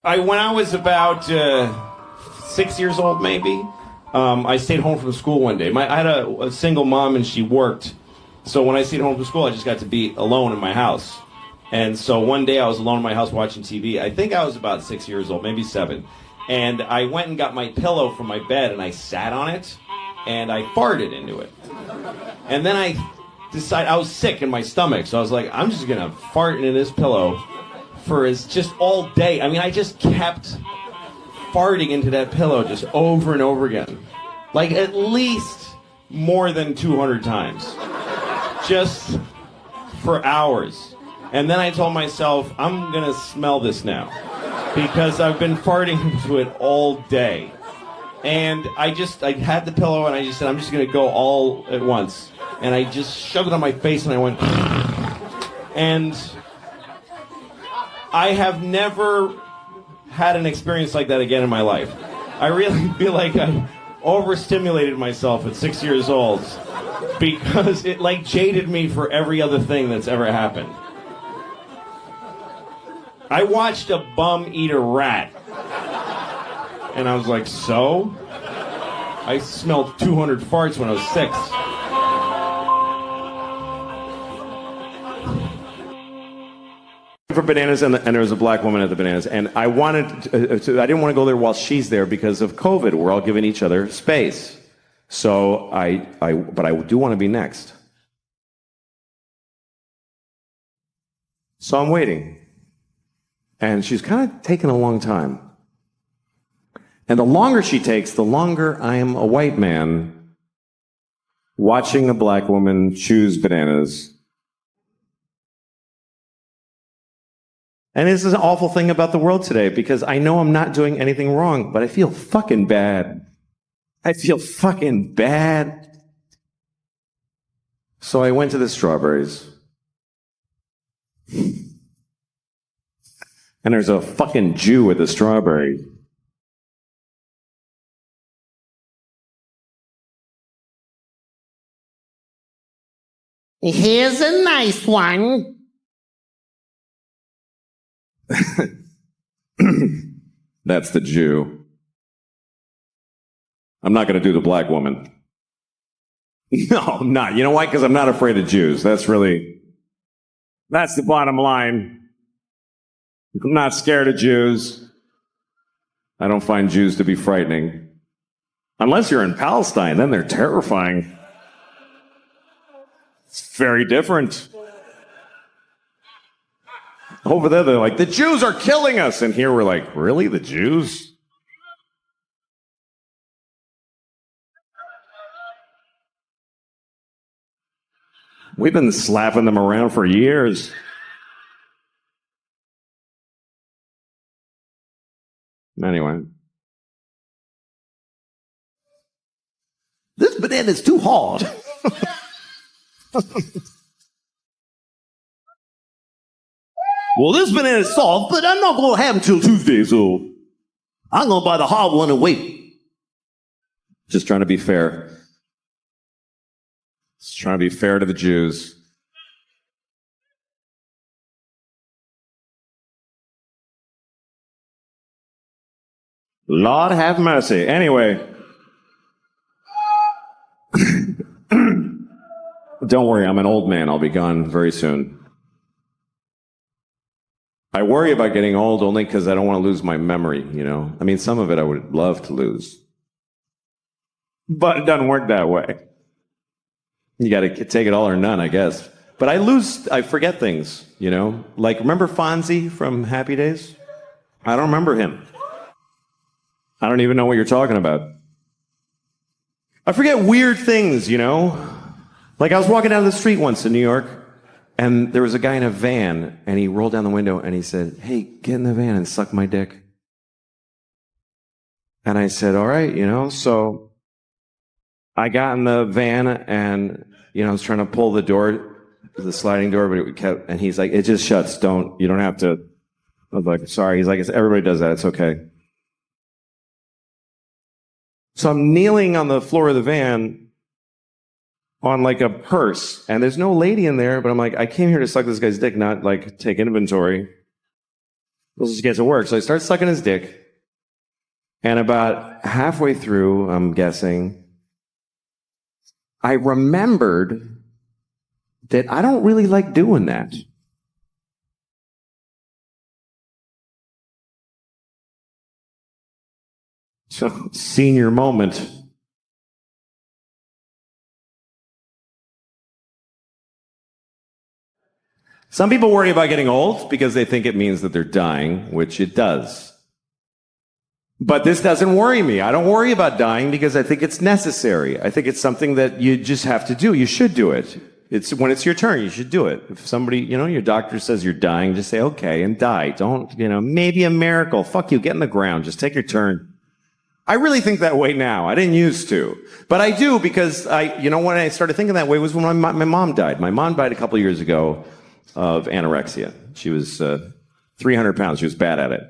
When I was about 6 years old, maybe, I stayed home from school one day. I had a single mom and she worked. So when I stayed home from school, I just got to be alone in my house. And so one day I was alone in my house watching TV. I think I was about 6 years old, maybe 7. And I went and got my pillow from my bed and I sat on it and I farted into it. And then I decided, I was sick in my stomach. So I was like, I'm just going to fart into this pillow for just all day. I mean, I just kept farting into that pillow just over and over again. Like at least more than 200 times. Just for hours. And then I told myself, I'm going to smell this now. Because I've been farting into it all day. And I had the pillow and I just said, I'm just going to go all at once. And I just shoved it on my face and I went, and I have never had an experience like that again in my life. I really feel like I overstimulated myself at 6 years old because it like jaded me for every other thing that's ever happened. I watched a bum eat a rat. And I was like, so? I smelled 200 farts when I was 6. For Bananas, and there was a black woman at the Bananas, and I I didn't want to go there while she's there because of COVID. We're all giving each other space. So but I do want to be next. So I'm waiting. And she's kind of taking a long time. And the longer she takes, the longer I am a white man watching a black woman choose bananas. And this is an awful thing about the world today because I know I'm not doing anything wrong, but I feel fucking bad. I feel fucking bad. So I went to the strawberries. And there's a fucking Jew with a strawberry. Here's a nice one. That's the Jew. I'm not going to do the black woman. No, I'm not. You know why? Because I'm not afraid of Jews. That's the bottom line. I'm not scared of Jews. I don't find Jews to be frightening. Unless you're in Palestine, then they're terrifying. It's very different. Over there, they're like, the Jews are killing us. And here we're like, really? The Jews? We've been slapping them around for years. Anyway. This banana is too hard. Well, this banana is soft, but I'm not going to have it until Tuesday, so I'm going to buy the hard one and wait. Just trying to be fair. Just trying to be fair to the Jews. Lord have mercy. Anyway. Don't worry, I'm an old man. I'll be gone very soon. I worry about getting old only because I don't want to lose my memory, you know? I mean, some of it I would love to lose. But it doesn't work that way. You got to take it all or none, I guess. But I forget things, you know? Like, remember Fonzie from Happy Days? I don't remember him. I don't even know what you're talking about. I forget weird things, you know? Like, I was walking down the street once in New York, and there was a guy in a van, and he rolled down the window, and he said, hey, get in the van and suck my dick. And I said, all right, you know, so I got in the van, and, you know, I was trying to pull the door, the sliding door, but it kept, and he's like, it just shuts, you don't have to. I was like, sorry. He's like, everybody does that, it's okay. So I'm kneeling on the floor of the van, on like a purse, and there's no lady in there, but I'm like, I came here to suck this guy's dick, not like take inventory. Let's just get to work. So I start sucking his dick. And about halfway through, I'm guessing, I remembered that I don't really like doing that. So, senior moment. Some people worry about getting old because they think it means that they're dying, which it does. But this doesn't worry me. I don't worry about dying because I think it's necessary. I think it's something that you just have to do. You should do it. It's when it's your turn, you should do it. If somebody, your doctor says you're dying, just say, okay, and die. Don't, maybe a miracle. Fuck you, get in the ground. Just take your turn. I really think that way now. I didn't used to. But I do because when I started thinking that way was when my mom died. My mom died a couple years ago of anorexia. She was 300 pounds. She was bad at it.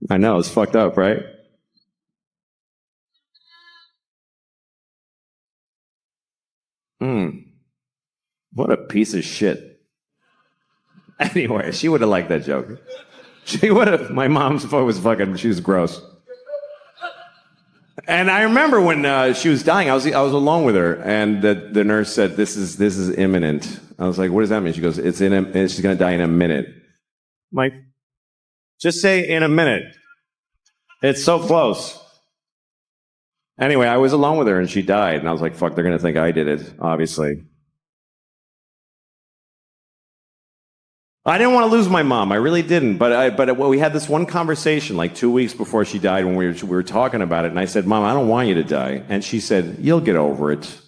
I know, it's fucked up, right? What a piece of shit. Anyway, she would have liked that joke. She would have. My mom's was she was gross. And I remember when she was dying, I was alone with her, and the nurse said, this is imminent. I was like, what does that mean? She goes, she's going to die in a minute. I'm like, just say in a minute. It's so close. Anyway, I was alone with her, and she died, and I was like, fuck, they're going to think I did it, obviously. I didn't want to lose my mom. I really didn't. But we had this one conversation like 2 weeks before she died when we were talking about it. And I said, Mom, I don't want you to die. And she said, you'll get over it.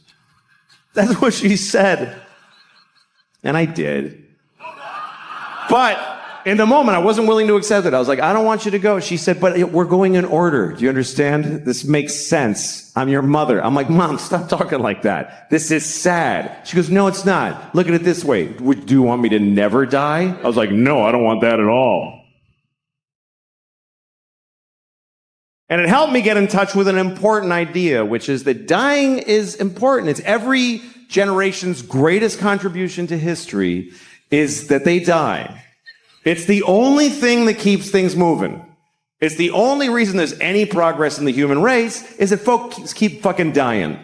That's what she said. And I did. But in the moment, I wasn't willing to accept it. I was like, I don't want you to go. She said, but we're going in order. Do you understand? This makes sense. I'm your mother. I'm like, Mom, stop talking like that. This is sad. She goes, no, it's not. Look at it this way. Do you want me to never die? I was like, no, I don't want that at all. And it helped me get in touch with an important idea, which is that dying is important. It's every generation's greatest contribution to history is that they die. It's the only thing that keeps things moving. It's the only reason there's any progress in the human race is that folks keep fucking dying.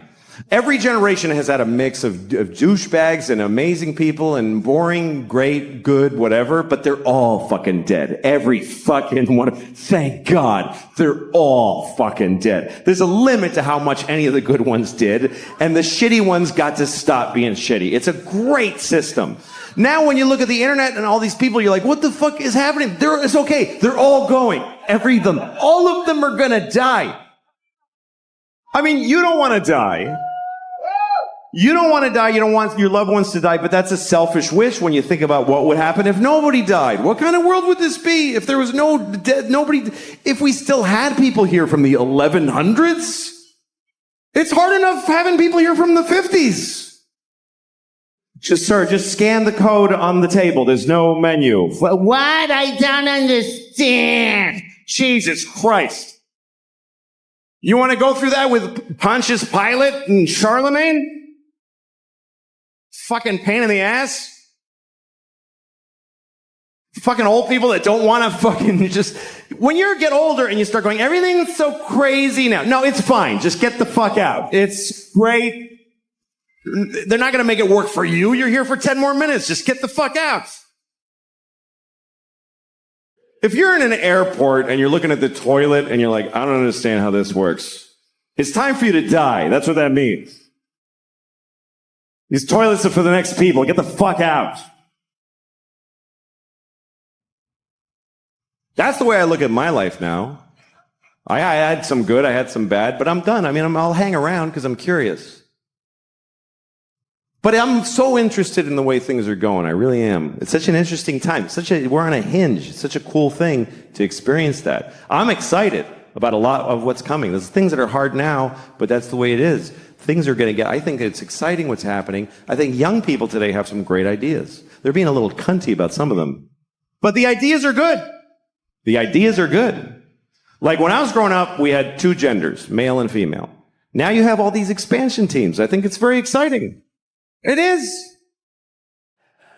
Every generation has had a mix of douchebags and amazing people and boring, great, good, whatever, but they're all fucking dead. Every fucking one. Thank God, they're all fucking dead. There's a limit to how much any of the good ones did, and the shitty ones got to stop being shitty. It's a great system. Now when you look at the internet and all these people, you're like, what the fuck is happening? It's okay. They're all going. All of them are gonna die. I mean, you don't want to die. You don't want to die. You don't want your loved ones to die, but that's a selfish wish when you think about what would happen if nobody died. What kind of world would this be if there was nobody, if we still had people here from the 1100s? It's hard enough having people here from the 50s. Sir, just scan the code on the table. There's no menu. What? I don't understand. Jesus Christ. You want to go through that with Pontius Pilate and Charlemagne? Fucking pain in the ass. Fucking old people that don't want to fucking just... When you get older and you start going, everything's so crazy now. No, it's fine. Just get the fuck out. It's great. They're not going to make it work for you. You're here for 10 more minutes. Just get the fuck out. If you're in an airport and you're looking at the toilet and you're like, I don't understand how this works. It's time for you to die. That's what that means. These toilets are for the next people. Get the fuck out. That's the way I look at my life now. I had some good, I had some bad, but I'm done. I mean, I'll hang around because I'm curious. But I'm so interested in the way things are going. I really am. It's such an interesting time. We're on a hinge. It's such a cool thing to experience that. I'm excited about a lot of what's coming. There's things that are hard now, but that's the way it is. Things are going to get... I think it's exciting what's happening. I think young people today have some great ideas. They're being a little cunty about some of them. But the ideas are good. The ideas are good. Like when I was growing up, we had two genders, male and female. Now you have all these expansion teams. I think it's very exciting. It is.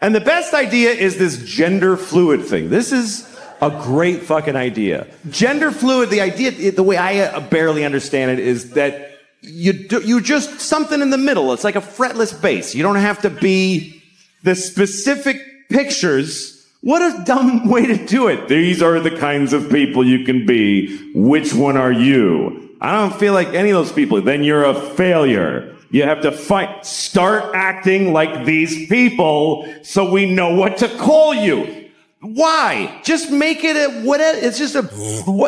And the best idea is this gender fluid thing. This is a great fucking idea. Gender fluid, the idea, the way I barely understand it is that you just something in the middle. It's like a fretless bass. You don't have to be the specific pictures. What a dumb way to do it. These are the kinds of people you can be. Which one are you? I don't feel like any of those people. Then you're a failure. You have to fight. Start acting like these people so we know what to call you. Why? Just make it it's just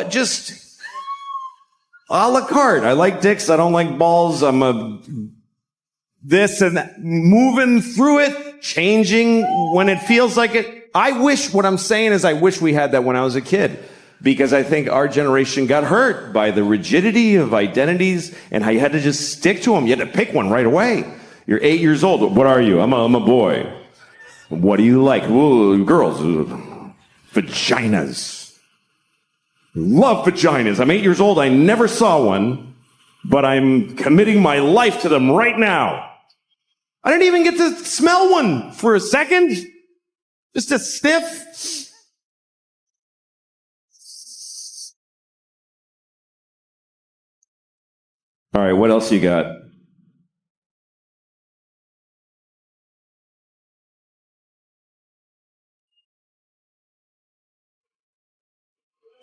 just a la carte. I like dicks. I don't like balls. I'm a this and that. Moving through it, changing when it feels like it. What I'm saying is I wish we had that when I was a kid. Because I think our generation got hurt by the rigidity of identities and how you had to just stick to them. You had to pick one right away. You're 8 years old. What are you? I'm a boy. What do you like? Ooh, girls. Vaginas. Love vaginas. I'm 8 years old. I never saw one, but I'm committing my life to them right now. I didn't even get to smell one for a second. Just a sniff. All right, what else you got?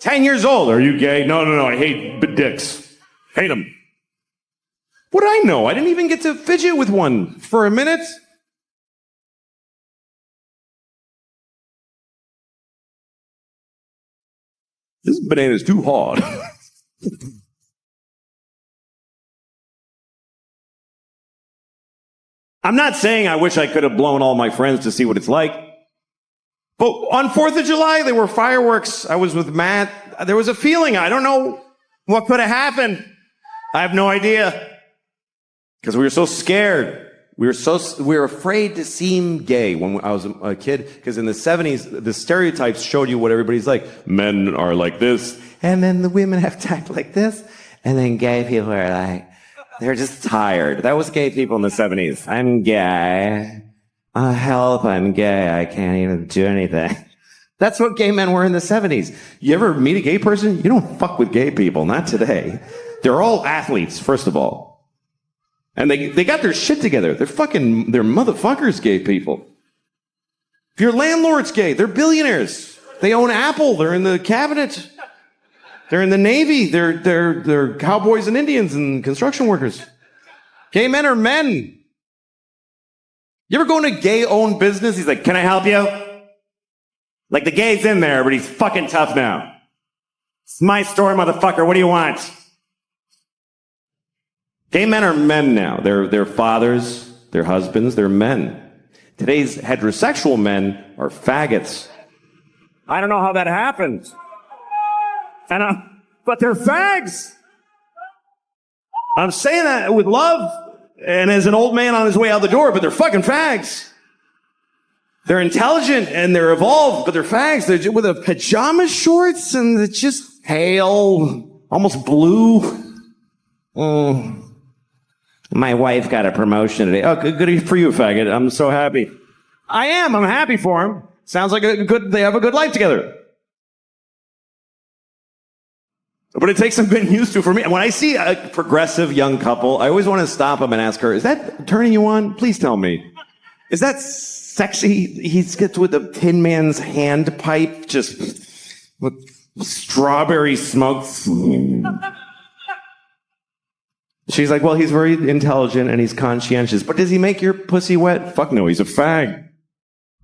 "10 years old. Are you gay?" No. I hate dicks. Hate them. What do I know? I didn't even get to fidget with one for a minute. This banana's too hard. I'm not saying I wish I could have blown all my friends to see what it's like. But on 4th of July, there were fireworks. I was with Matt. There was a feeling. I don't know what could have happened. I have no idea. Because we were so scared. We were afraid to seem gay when I was a kid. Because in the 70s, the stereotypes showed you what everybody's like. Men are like this. And then the women have to act like this. And then gay people are like, they're just tired. That was gay people in the 70s. I'm gay. Help, I'm gay. I can't even do anything. That's what gay men were in the 70s. You ever meet a gay person? You don't fuck with gay people. Not today. They're all athletes, first of all. And they got their shit together. They're motherfuckers, gay people. If your landlord's gay, they're billionaires. They own Apple. They're in the cabinet. They're in the Navy. They're cowboys and Indians and construction workers. Gay men are men. You ever go in a gay-owned business? He's like, "Can I help you?" Like, the gay's in there, but he's fucking tough now. "It's my store, motherfucker. What do you want?" Gay men are men now. They're fathers, they're husbands, they're men. Today's heterosexual men are faggots. I don't know how that happened. But they're fags. I'm saying that with love and as an old man on his way out the door, but they're fucking fags. They're intelligent and they're evolved, but they're fags. They're with a pajama shorts and it's just pale, almost blue. My wife got a promotion today. Oh, good for you, faggot. I'm so happy. I am. I'm happy for him. Sounds like they have a good life together. But it takes some getting used to for me. When I see a progressive young couple, I always want to stop them and ask her, "Is that turning you on? Please tell me. Is that sexy?" He gets with the Tin Man's hand pipe, just with strawberry smoke. She's like, "Well, he's very intelligent and he's conscientious. But does he make your pussy wet?" Fuck no, he's a fag.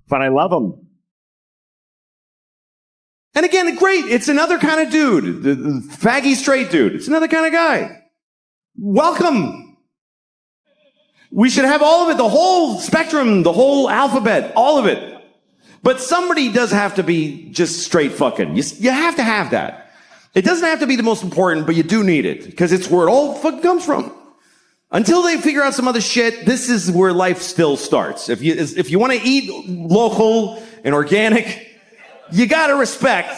But I love him. And again, great, it's another kind of dude. The faggy straight dude. It's another kind of guy. Welcome. We should have all of it, the whole spectrum, the whole alphabet, all of it. But somebody does have to be just straight fucking. You have to have that. It doesn't have to be the most important, but you do need it. Because it's where it all fucking comes from. Until they figure out some other shit, this is where life still starts. If you want to eat local and organic, you gotta respect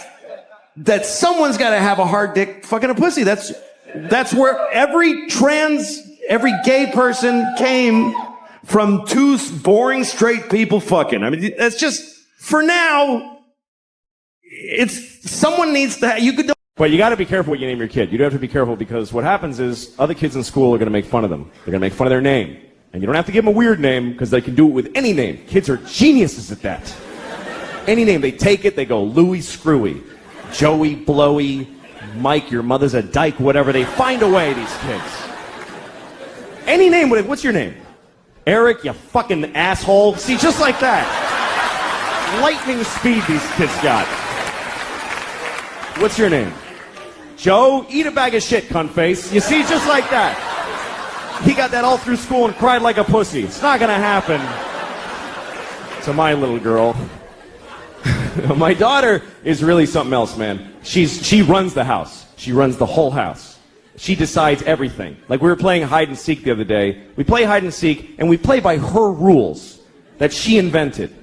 that someone's gotta have a hard dick fucking a pussy. That's where every gay person came from two boring straight people fucking. I mean, that's just, for now, someone needs to, you could. But you got to be careful what you name your kid. You do have to be careful because what happens is other kids in school are going to make fun of them. They're going to make fun of their name. And you don't have to give them a weird name because they can do it with any name. Kids are geniuses at that. Any name, they take it, they go Louie Screwy, Joey Blowy, Mike, your mother's a dyke, whatever. They find a way, these kids. Any name, what's your name? Eric, you fucking asshole. See, just like that. Lightning speed these kids got. What's your name? Joe, eat a bag of shit, cunt face. You see, just like that. He got that all through school and cried like a pussy. It's not gonna happen to my little girl. My daughter is really something else, man. She runs the house. She runs the whole house. She decides everything. Like we were playing hide and seek the other day. We play hide and seek, and we play by her rules that she invented.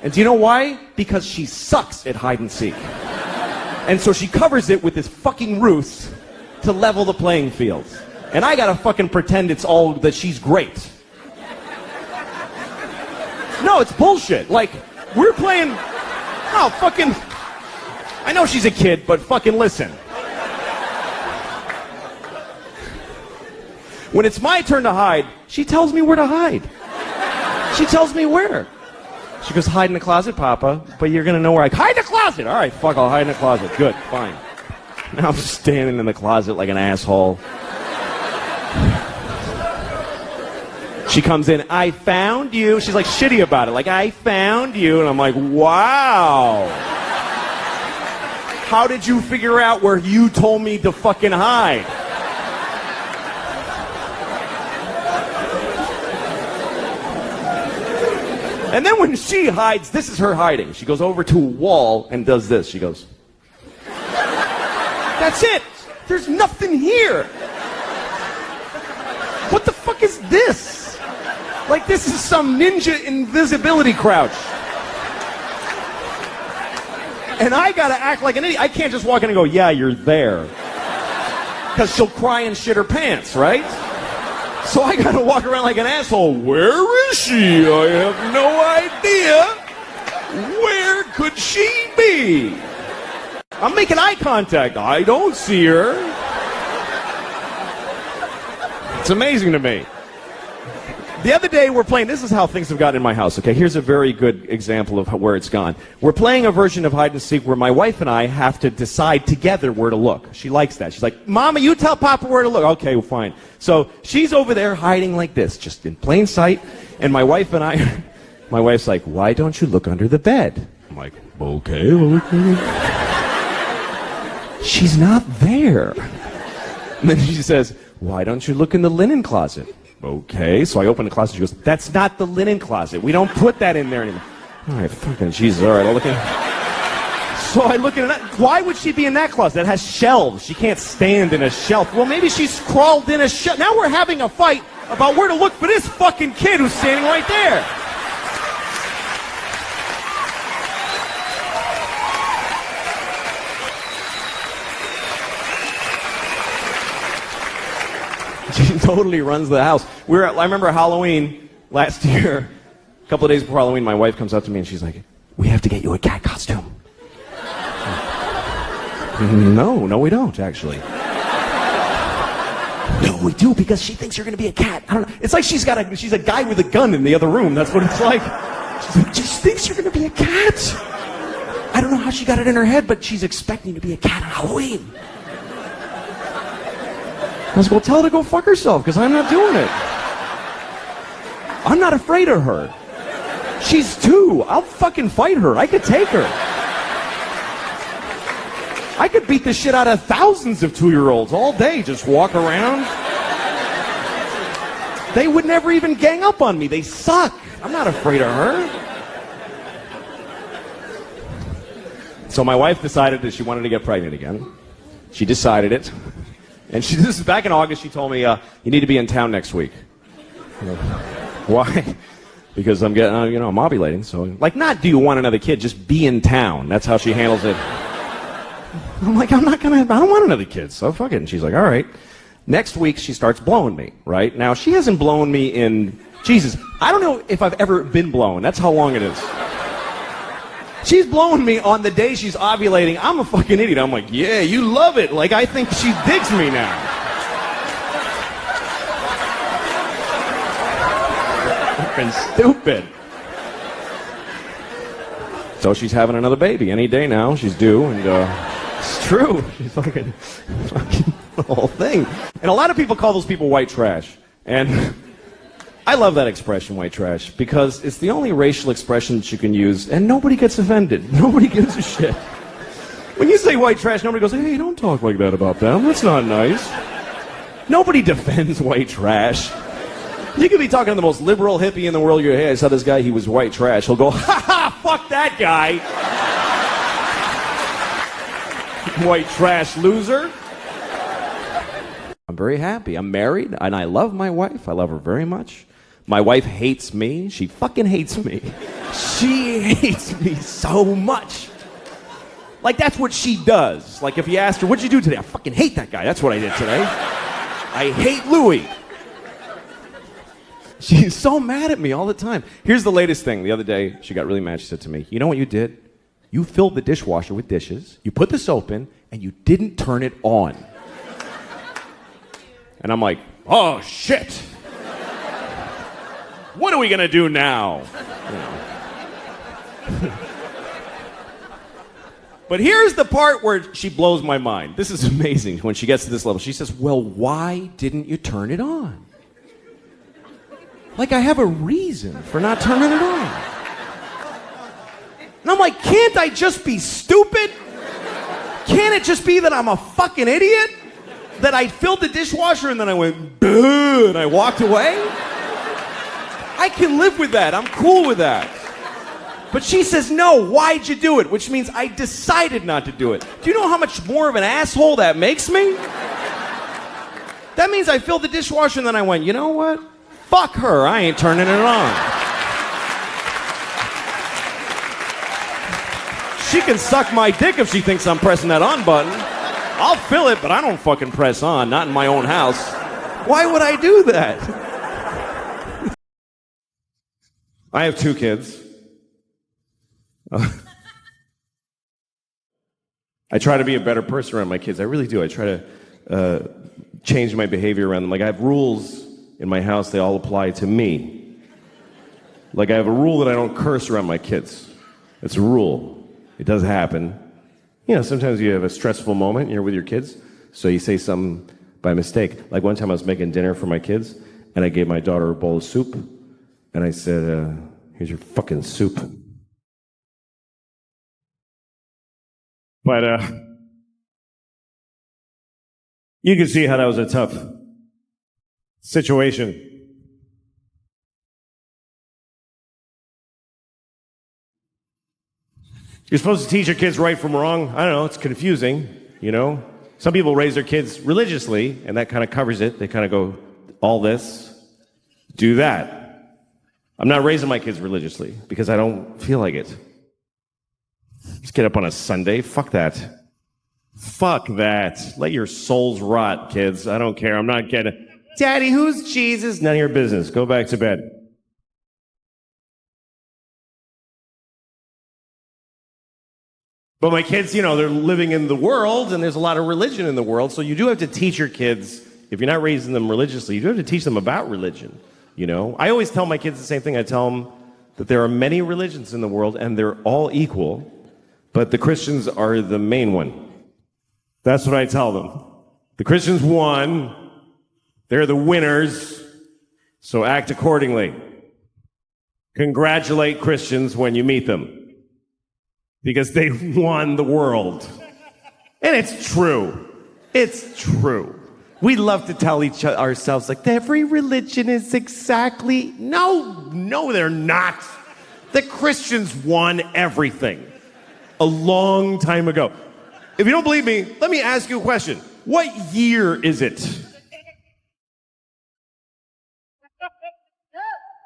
And do you know why? Because she sucks at hide and seek. And so she covers it with this fucking ruse to level the playing field. And I gotta fucking pretend it's all that she's great. No, it's bullshit. Like, we're playing... Oh, fucking... I know she's a kid, but fucking listen. When it's my turn to hide, she tells me where to hide. She tells me where. She goes, hide in the closet, Papa, but you're gonna know where I... Hide in the closet! All right, fuck, I'll hide in the closet. Good, fine. Now I'm standing in the closet like an asshole. She comes in, I found you. She's like shitty about it, like, I found you. And I'm like, wow. How did you figure out where you told me to fucking hide? And then when she hides, this is her hiding. She goes over to a wall and does this. She goes, that's it. There's nothing here. What the fuck is this? Like this is some ninja invisibility crouch. And I gotta act like an idiot. I can't just walk in and go, yeah, you're there. Because she'll cry and shit her pants, right? So I gotta walk around like an asshole. Where is she? I have no idea. Where could she be? I'm making eye contact. I don't see her. It's amazing to me. The other day we're playing, this is how things have gotten in my house, okay? Here's a very good example of where it's gone. We're playing a version of hide and seek where my wife and I have to decide together where to look. She likes that. She's like, Mama, you tell Papa where to look. Okay, well, fine. So she's over there hiding like this, just in plain sight, and my wife and I, my wife's like, why don't you look under the bed? I'm like, okay. She's not there. And then she says, why don't you look in the linen closet? Okay, so I open the closet, she goes, that's not the linen closet. We don't put that in there anymore. All right, fucking Jesus, all right, I'll look in. So I look in that. Why would she be in that closet? It has shelves. She can't stand in a shelf. Well, maybe she's crawled in a shelf. Now we're having a fight about where to look for this fucking kid who's standing right there. She totally runs the house. I remember Halloween last year, a couple of days before Halloween, my wife comes up to me and she's like, we have to get you a cat costume. No, we don't, actually. No, we do, because she thinks you're going to be a cat. I don't know. It's like she's a guy with a gun in the other room. That's what it's like. She thinks you're going to be a cat. I don't know how she got it in her head, but she's expecting to be a cat on Halloween. I was like, well, tell her to go fuck herself, because I'm not doing it. I'm not afraid of her. She's 2. I'll fucking fight her. I could take her. I could beat the shit out of thousands of 2-year-olds all day, just walk around. They would never even gang up on me. They suck. I'm not afraid of her. So my wife decided that she wanted to get pregnant again. She decided it. And this is back in August. She told me, you need to be in town next week. Why? Because I'm getting, I'm ovulating. So, like, not do you want another kid, just be in town. That's how she handles it. I'm like, I don't want another kid, so fuck it. And she's like, all right. Next week, she starts blowing me, right? Now, she hasn't blown me in, Jesus, I don't know if I've ever been blown. That's how long it is. She's blowing me on the day she's ovulating. I'm a fucking idiot. I'm like, yeah, you love it. Like, I think she digs me now. Fucking stupid. So she's having another baby any day now. She's due, and it's true. She's fucking the whole thing. And a lot of people call those people white trash. And I love that expression, white trash, because it's the only racial expression that you can use, and nobody gets offended. Nobody gives a shit. When you say white trash, nobody goes, hey, don't talk like that about them. That's not nice. Nobody defends white trash. You could be talking to the most liberal hippie in the world. You go, hey, I saw this guy, he was white trash. He'll go, ha ha, fuck that guy. White trash loser. I'm very happy. I'm married, and I love my wife. I love her very much. My wife hates me. She fucking hates me. She hates me so much. Like, that's what she does. Like, if you asked her, what'd you do today? I fucking hate that guy. That's what I did today. I hate Louis. She's so mad at me all the time. Here's the latest thing. The other day, she got really mad. She said to me, you know what you did? You filled the dishwasher with dishes, you put the soap in, and you didn't turn it on. And I'm like, oh, shit. What are we going to do now? You know. But here's the part where she blows my mind. This is amazing when she gets to this level. She says, well, why didn't you turn it on? Like, I have a reason for not turning it on. And I'm like, can't I just be stupid? Can't it just be that I'm a fucking idiot? That I filled the dishwasher and then I went, boo, and I walked away? I can live with that. I'm cool with that. But she says, no, why'd you do it? Which means I decided not to do it. Do you know how much more of an asshole that makes me? That means I filled the dishwasher and then I went, you know what? Fuck her, I ain't turning it on. She can suck my dick if she thinks I'm pressing that on button. I'll fill it, but I don't fucking press on, not in my own house. Why would I do that? I have 2 kids. I try to be a better person around my kids. I really do. I try to change my behavior around them. Like, I have rules in my house, they all apply to me. Like, I have a rule that I don't curse around my kids. It's a rule. It does happen. You know, sometimes you have a stressful moment, you're with your kids, so you say something by mistake. Like, one time I was making dinner for my kids, and I gave my daughter a bowl of soup, and I said, here's your fucking soup. But, you can see how that was a tough situation. You're supposed to teach your kids right from wrong. I don't know, it's confusing, you know? Some people raise their kids religiously, and that kind of covers it. They kind of go, all this, do that. I'm not raising my kids religiously, because I don't feel like it. Just get up on a Sunday, fuck that. Fuck that. Let your souls rot, kids. I don't care, I'm not getting... Daddy, who's Jesus? None of your business. Go back to bed. But my kids, you know, they're living in the world, and there's a lot of religion in the world, so you do have to teach your kids, if you're not raising them religiously, you do have to teach them about religion, you know? I always tell my kids the same thing. I tell them that there are many religions in the world, and they're all equal, but the Christians are the main one. That's what I tell them. The Christians won. They're the winners, so act accordingly. Congratulate Christians when you meet them, because they won the world. And it's true. It's true. We love to tell ourselves, like, every religion is exactly... No, they're not. The Christians won everything a long time ago. If you don't believe me, let me ask you a question. What year is it?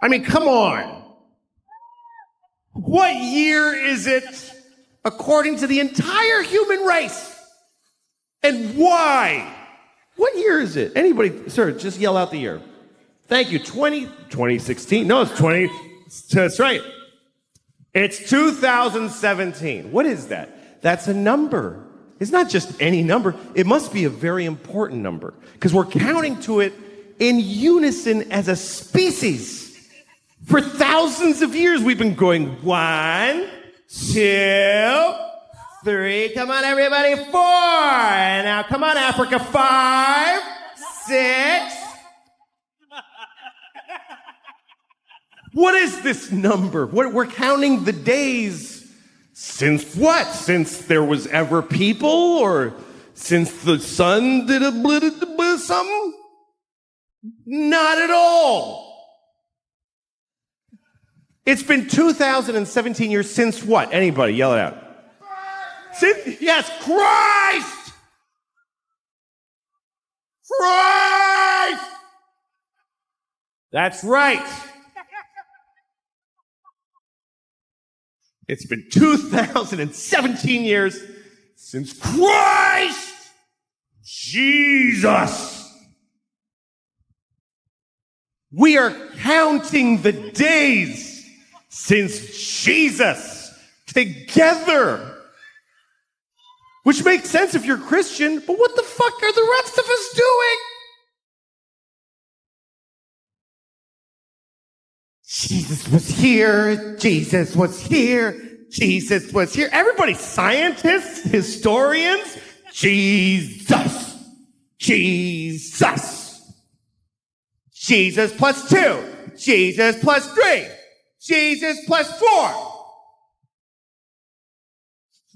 I mean, come on. What year is it according to the entire human race? And why? What year is it? Anybody, sir, just yell out the year. Thank you. 2016. No, it's 20. That's right. It's 2017. What is that? That's a number. It's not just any number. It must be a very important number because we're counting to it in unison as a species. For thousands of years, we've been going 1, 2, 3. Come on, everybody. 4. And now, come on, Africa. 5, 6. What is this number? We're counting the days since what? Since there was ever people, or since the sun did a something? Not at all. It's been 2017 years since what? Anybody, yell it out. Since, yes, Christ! Christ! That's right. It's been 2017 years since Christ Jesus. We are counting the days since Jesus together. Which makes sense if you're Christian, but what the fuck are the rest of us doing? Jesus was here. Jesus was here. Jesus was here. Everybody, scientists, historians. Jesus. Jesus. Jesus plus 2. Jesus plus 3. Jesus plus 4.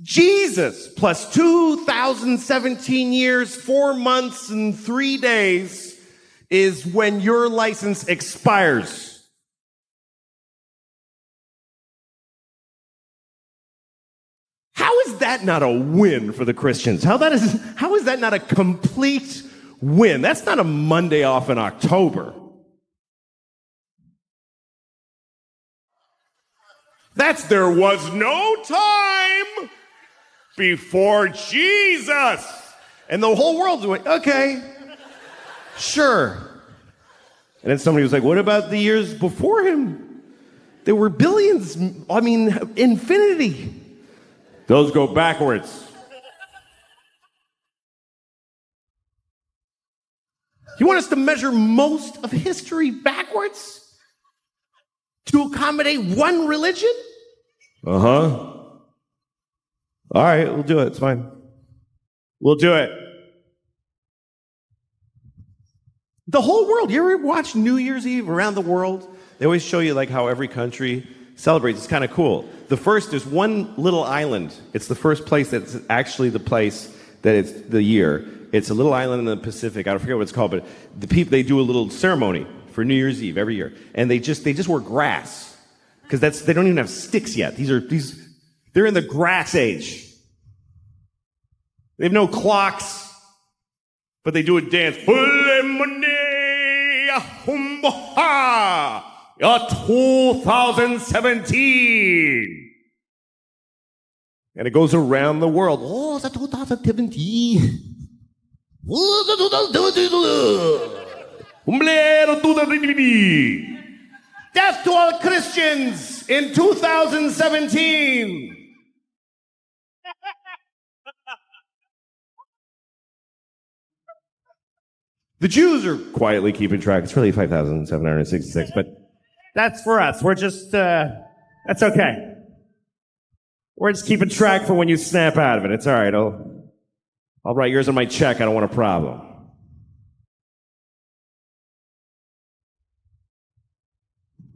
Jesus plus 2017 years, 4 months, and 3 days is when your license expires. How is that not a win for the Christians? How is that not a complete win? That's not a Monday off in October. That's there was no time before Jesus. And the whole world's going, okay, sure. And then somebody was like, what about the years before him? There were billions, infinity. Those go backwards. You want us to measure most of history backwards? To accommodate one religion? Uh-huh. All right, we'll do it. It's fine. We'll do it. The whole world. You ever watch New Year's Eve around the world? They always show you like how every country celebrates. It's kind of cool. The first is one little island. It's the first place that's actually the place that it's the year. It's a little island in the Pacific. I don't forget what it's called, but the people, they do a little ceremony for New Year's Eve every year, and they just wear grass because they don't even have sticks yet. They're in the grass age. They have no clocks, but they do a dance. 2017, and it goes around the world. Oh, it's 2017. Oh, it's 2017. Death to all Christians in 2017. The Jews are quietly keeping track. It's really 5,766, but that's for us. We're just, that's okay. We're just keeping track for when you snap out of it. It's all right. I'll write yours on my check. I don't want a problem.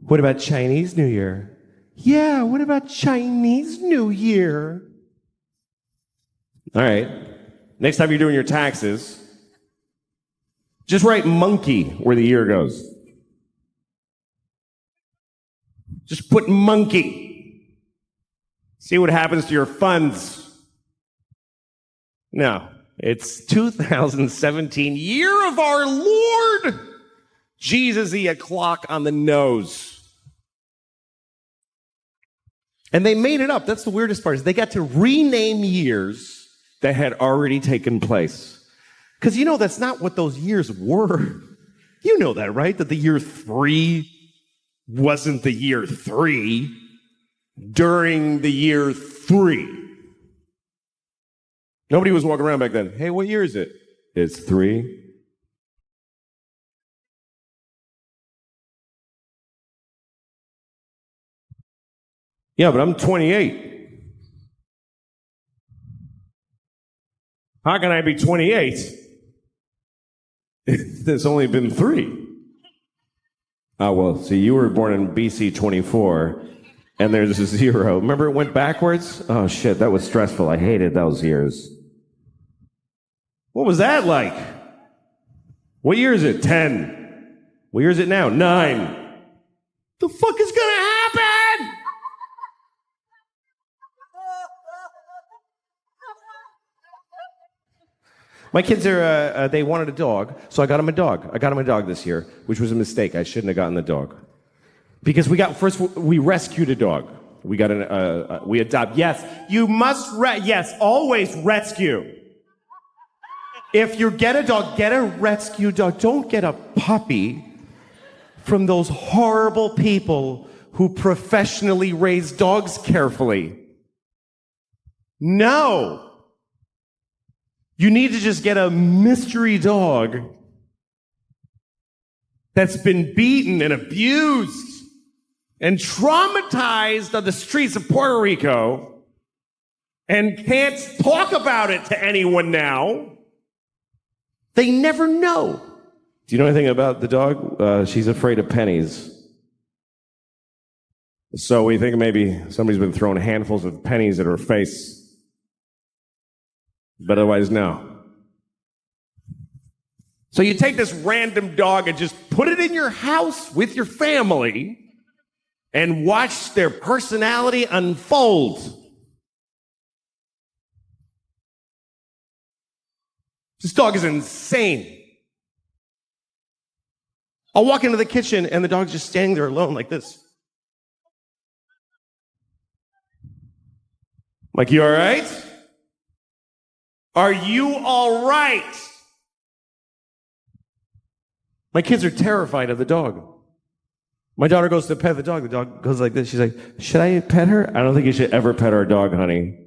What about Chinese New Year? Yeah, what about Chinese New Year? All right. Next time you're doing your taxes, just write monkey where the year goes. Just put monkey. See what happens to your funds. No, it's 2017, year of our Lord. Jesus-y a clock on the nose. And they made it up. That's the weirdest part, is they got to rename years that had already taken place. Because that's not what those years were. You know that, right? That the year 3 wasn't the year 3 during the year 3. Nobody was walking around back then. Hey, what year is it? It's 3. Yeah, but I'm 28. How can I be 28? There's only been 3. Oh, well, see, you were born in BC 24, and there's a 0. Remember it went backwards? Oh, shit, that was stressful. I hated those years. What was that like? What year is it? 10. What year is it now? 9. The fuck is gonna happen? My kids are, they wanted a dog, so I got them a dog. I got them a dog this year, which was a mistake. I shouldn't have gotten the dog. Because we rescued a dog. We got we adopt. Yes, you must, yes, always rescue. If you get a dog, get a rescue dog. Don't get a puppy from those horrible people who professionally raise dogs carefully. No. You need to just get a mystery dog that's been beaten and abused and traumatized on the streets of Puerto Rico and can't talk about it to anyone now. They never know. Do you know anything about the dog? She's afraid of pennies. So we think maybe somebody's been throwing handfuls of pennies at her face. But otherwise, no. So you take this random dog and just put it in your house with your family and watch their personality unfold. This dog is insane. I'll walk into the kitchen and the dog's just standing there alone like this. Like, you all right? Are you all right? My kids are terrified of the dog. My daughter goes to pet the dog. The dog goes like this. She's like, should I pet her? I don't think you should ever pet our dog, honey.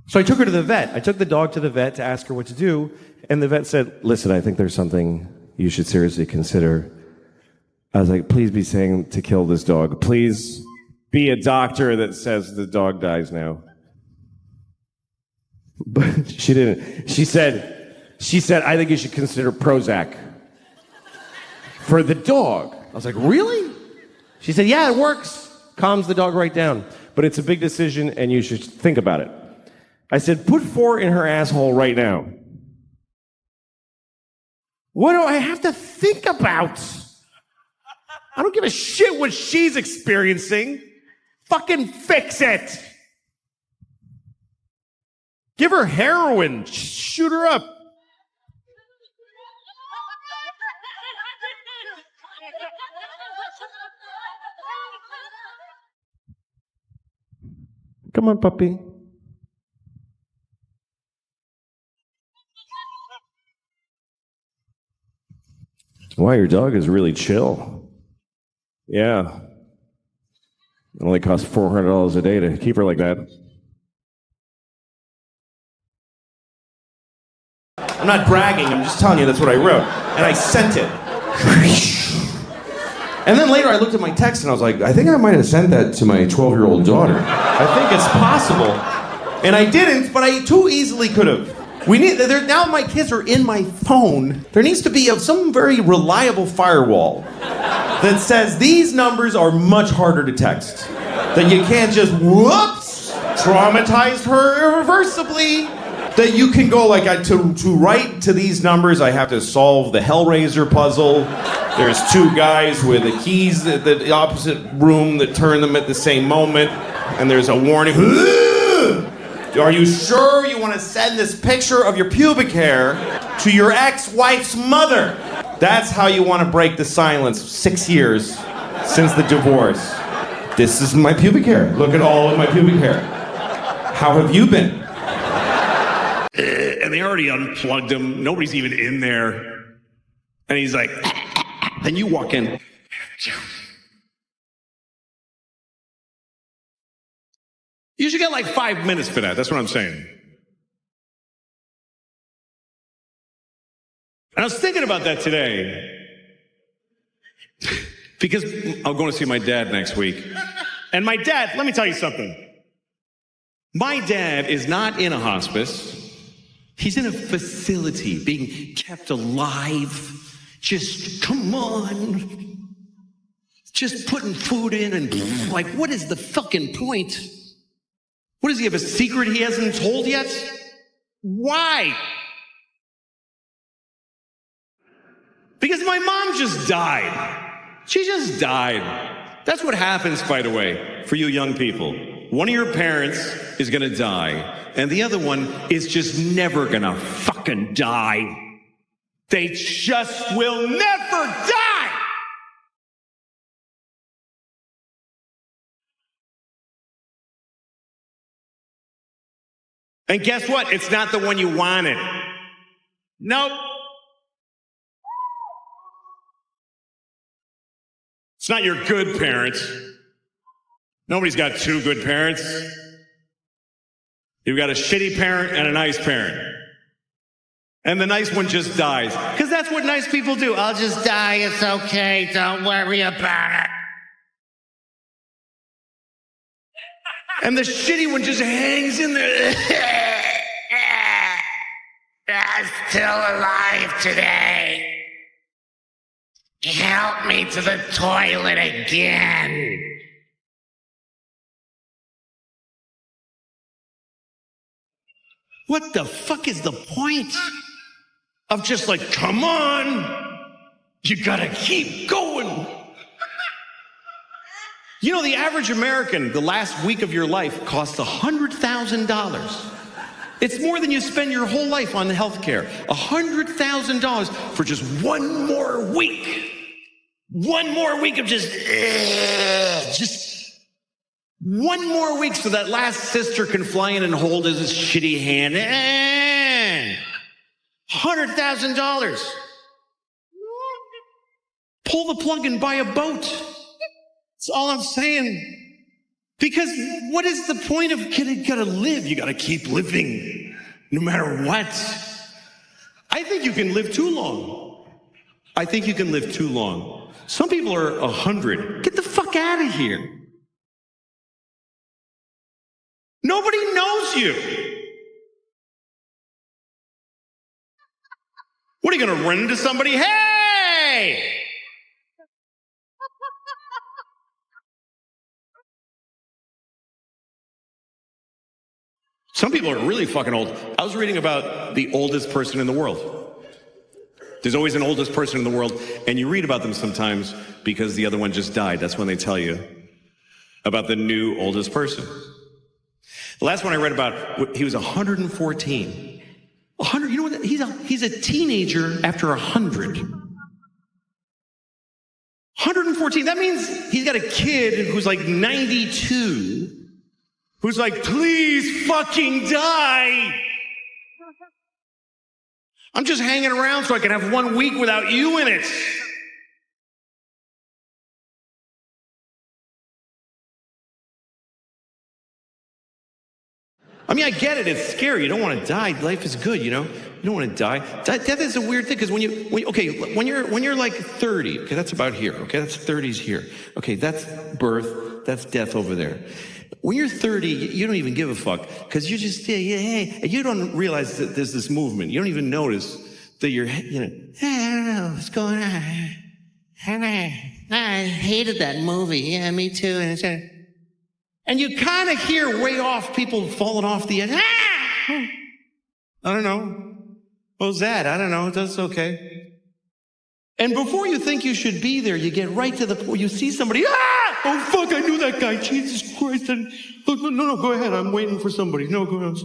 So I took her to the vet. I took the dog to the vet to ask her what to do. And the vet said, listen, I think there's something you should seriously consider. I was like, please be saying to kill this dog. Please be a doctor that says the dog dies now. But she didn't. She said, I think you should consider Prozac for the dog. I was like, really? She said, yeah, it works. Calms the dog right down. But it's a big decision and you should think about it. I said, put 4 in her asshole right now. What do I have to think about? I don't give a shit what she's experiencing. Fucking fix it. Give her heroin. Shoot her up. Come on, puppy. Wow, your dog is really chill. Yeah. It only costs $400 a day to keep her like that. I'm not bragging, I'm just telling you that's what I wrote. And I sent it. And then later I looked at my text and I was like, I think I might have sent that to my 12-year-old daughter. I think it's possible. And I didn't, but I too easily could have. Now my kids are in my phone. There needs to be some very reliable firewall that says these numbers are much harder to text. That you can't just, whoops, traumatize her irreversibly. That you can go like, to write to these numbers, I have to solve the Hellraiser puzzle. There's 2 guys with the keys at the opposite room that turn them at the same moment. And there's a warning. Are you sure you want to send this picture of your pubic hair to your ex-wife's mother? That's how you want to break the silence 6 years since the divorce. This is my pubic hair. Look at all of my pubic hair. How have you been? and they already unplugged him. Nobody's even in there. And he's like, then you walk in. You should get like 5 minutes for that. That's what I'm saying. And I was thinking about that today because I'm going to see my dad next week. And my dad, let me tell you something. My dad is not in a hospice. He's in a facility being kept alive. Just, come on. Just putting food in and like, what is the fucking point? What does he have, a secret he hasn't told yet? Why? Because my mom just died. She just died. That's what happens, by the way, for you young people. One of your parents is gonna die, and the other one is just never gonna fucking die. They just will never die! And guess what? It's not the one you wanted. Nope. It's not your good parents. Nobody's got two good parents. You've got a shitty parent and a nice parent. And the nice one just dies. Because that's what nice people do. I'll just die. It's okay. Don't worry about it. And the shitty one just hangs in there. I'm still alive today. Help me to the toilet again. What the fuck is the point of just like, come on, you gotta keep going. You know, the average American, the last week of your life costs $100,000. It's more than you spend your whole life on healthcare. $100,000 for just one more week. One more week of just one more week so that last sister can fly in and hold his shitty hand. $100,000. Pull the plug and buy a boat. That's all I'm saying. Because what is the point of you gotta live? You gotta keep living, no matter what. I think you can live too long. I think you can live too long. Some people are 100. Get the fuck out of here. Nobody knows you. What are you gonna run into somebody? Hey! Some people are really fucking old. I was reading about the oldest person in the world. There's always an oldest person in the world, and you read about them sometimes because the other one just died. That's when they tell you about the new oldest person. The last one I read about, he was 114. 100, you know what? He's a teenager after 100. 114, that means he's got a kid who's like 92. Who's like, please fucking die. I'm just hanging around so I can have 1 week without you in it. I mean, I get it. It's scary. You don't want to die. Life is good, you know? You don't want to die. Death is a weird thing because when you're like 30, okay, that's about here. Okay, that's 30s here. Okay, that's birth. That's death over there. When you're 30, you don't even give a fuck because you just, hey, you don't realize that there's this movement. You don't even notice that you're, you know, I don't know what's going on. I hated that movie. Yeah, me too. and you kind of hear way off people falling off the edge. I don't know. What was that? I don't know. That's okay. And before you think you should be there, you get right to the point. You see somebody. Oh, fuck, I knew that guy. Jesus Christ. No, go ahead. I'm waiting for somebody. No, go ahead.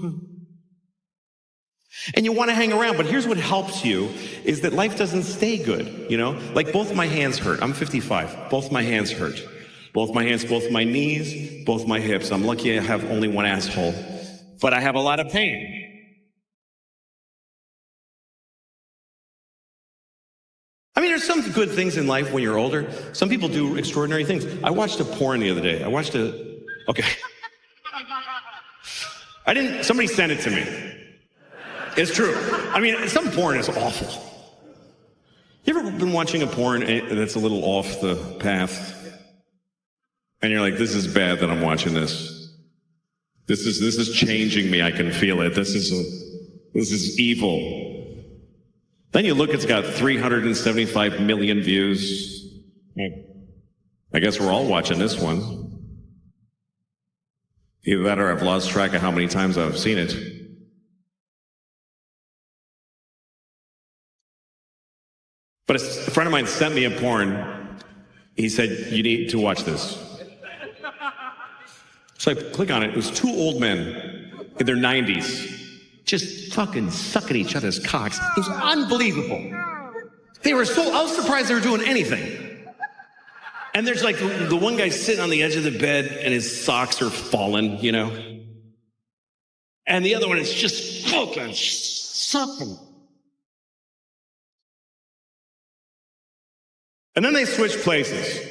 And you want to hang around, but here's what helps you is that life doesn't stay good, you know? Like both my hands hurt. I'm 55. Both my hands hurt. Both my hands, both my knees, both my hips. I'm lucky I have only one asshole, but I have a lot of pain. I mean, there's some good things in life when you're older. Some people do extraordinary things. I watched a porn the other day. Okay. Somebody sent it to me. It's true. I mean, some porn is awful. You ever been watching a porn that's a little off the path? And you're like, this is bad that I'm watching this. This is changing me. I can feel it. This is evil. Then you look, it's got 375 million views. I guess we're all watching this one. Either that or I've lost track of how many times I've seen it. But a friend of mine sent me a porn. He said, you need to watch this. So I click on it. It was two old men in their 90s. Just fucking sucking each other's cocks. It was unbelievable. I was surprised they were doing anything. And there's like the one guy sitting on the edge of the bed and his socks are falling, you know? And the other one is just fucking sucking. And then they switch places.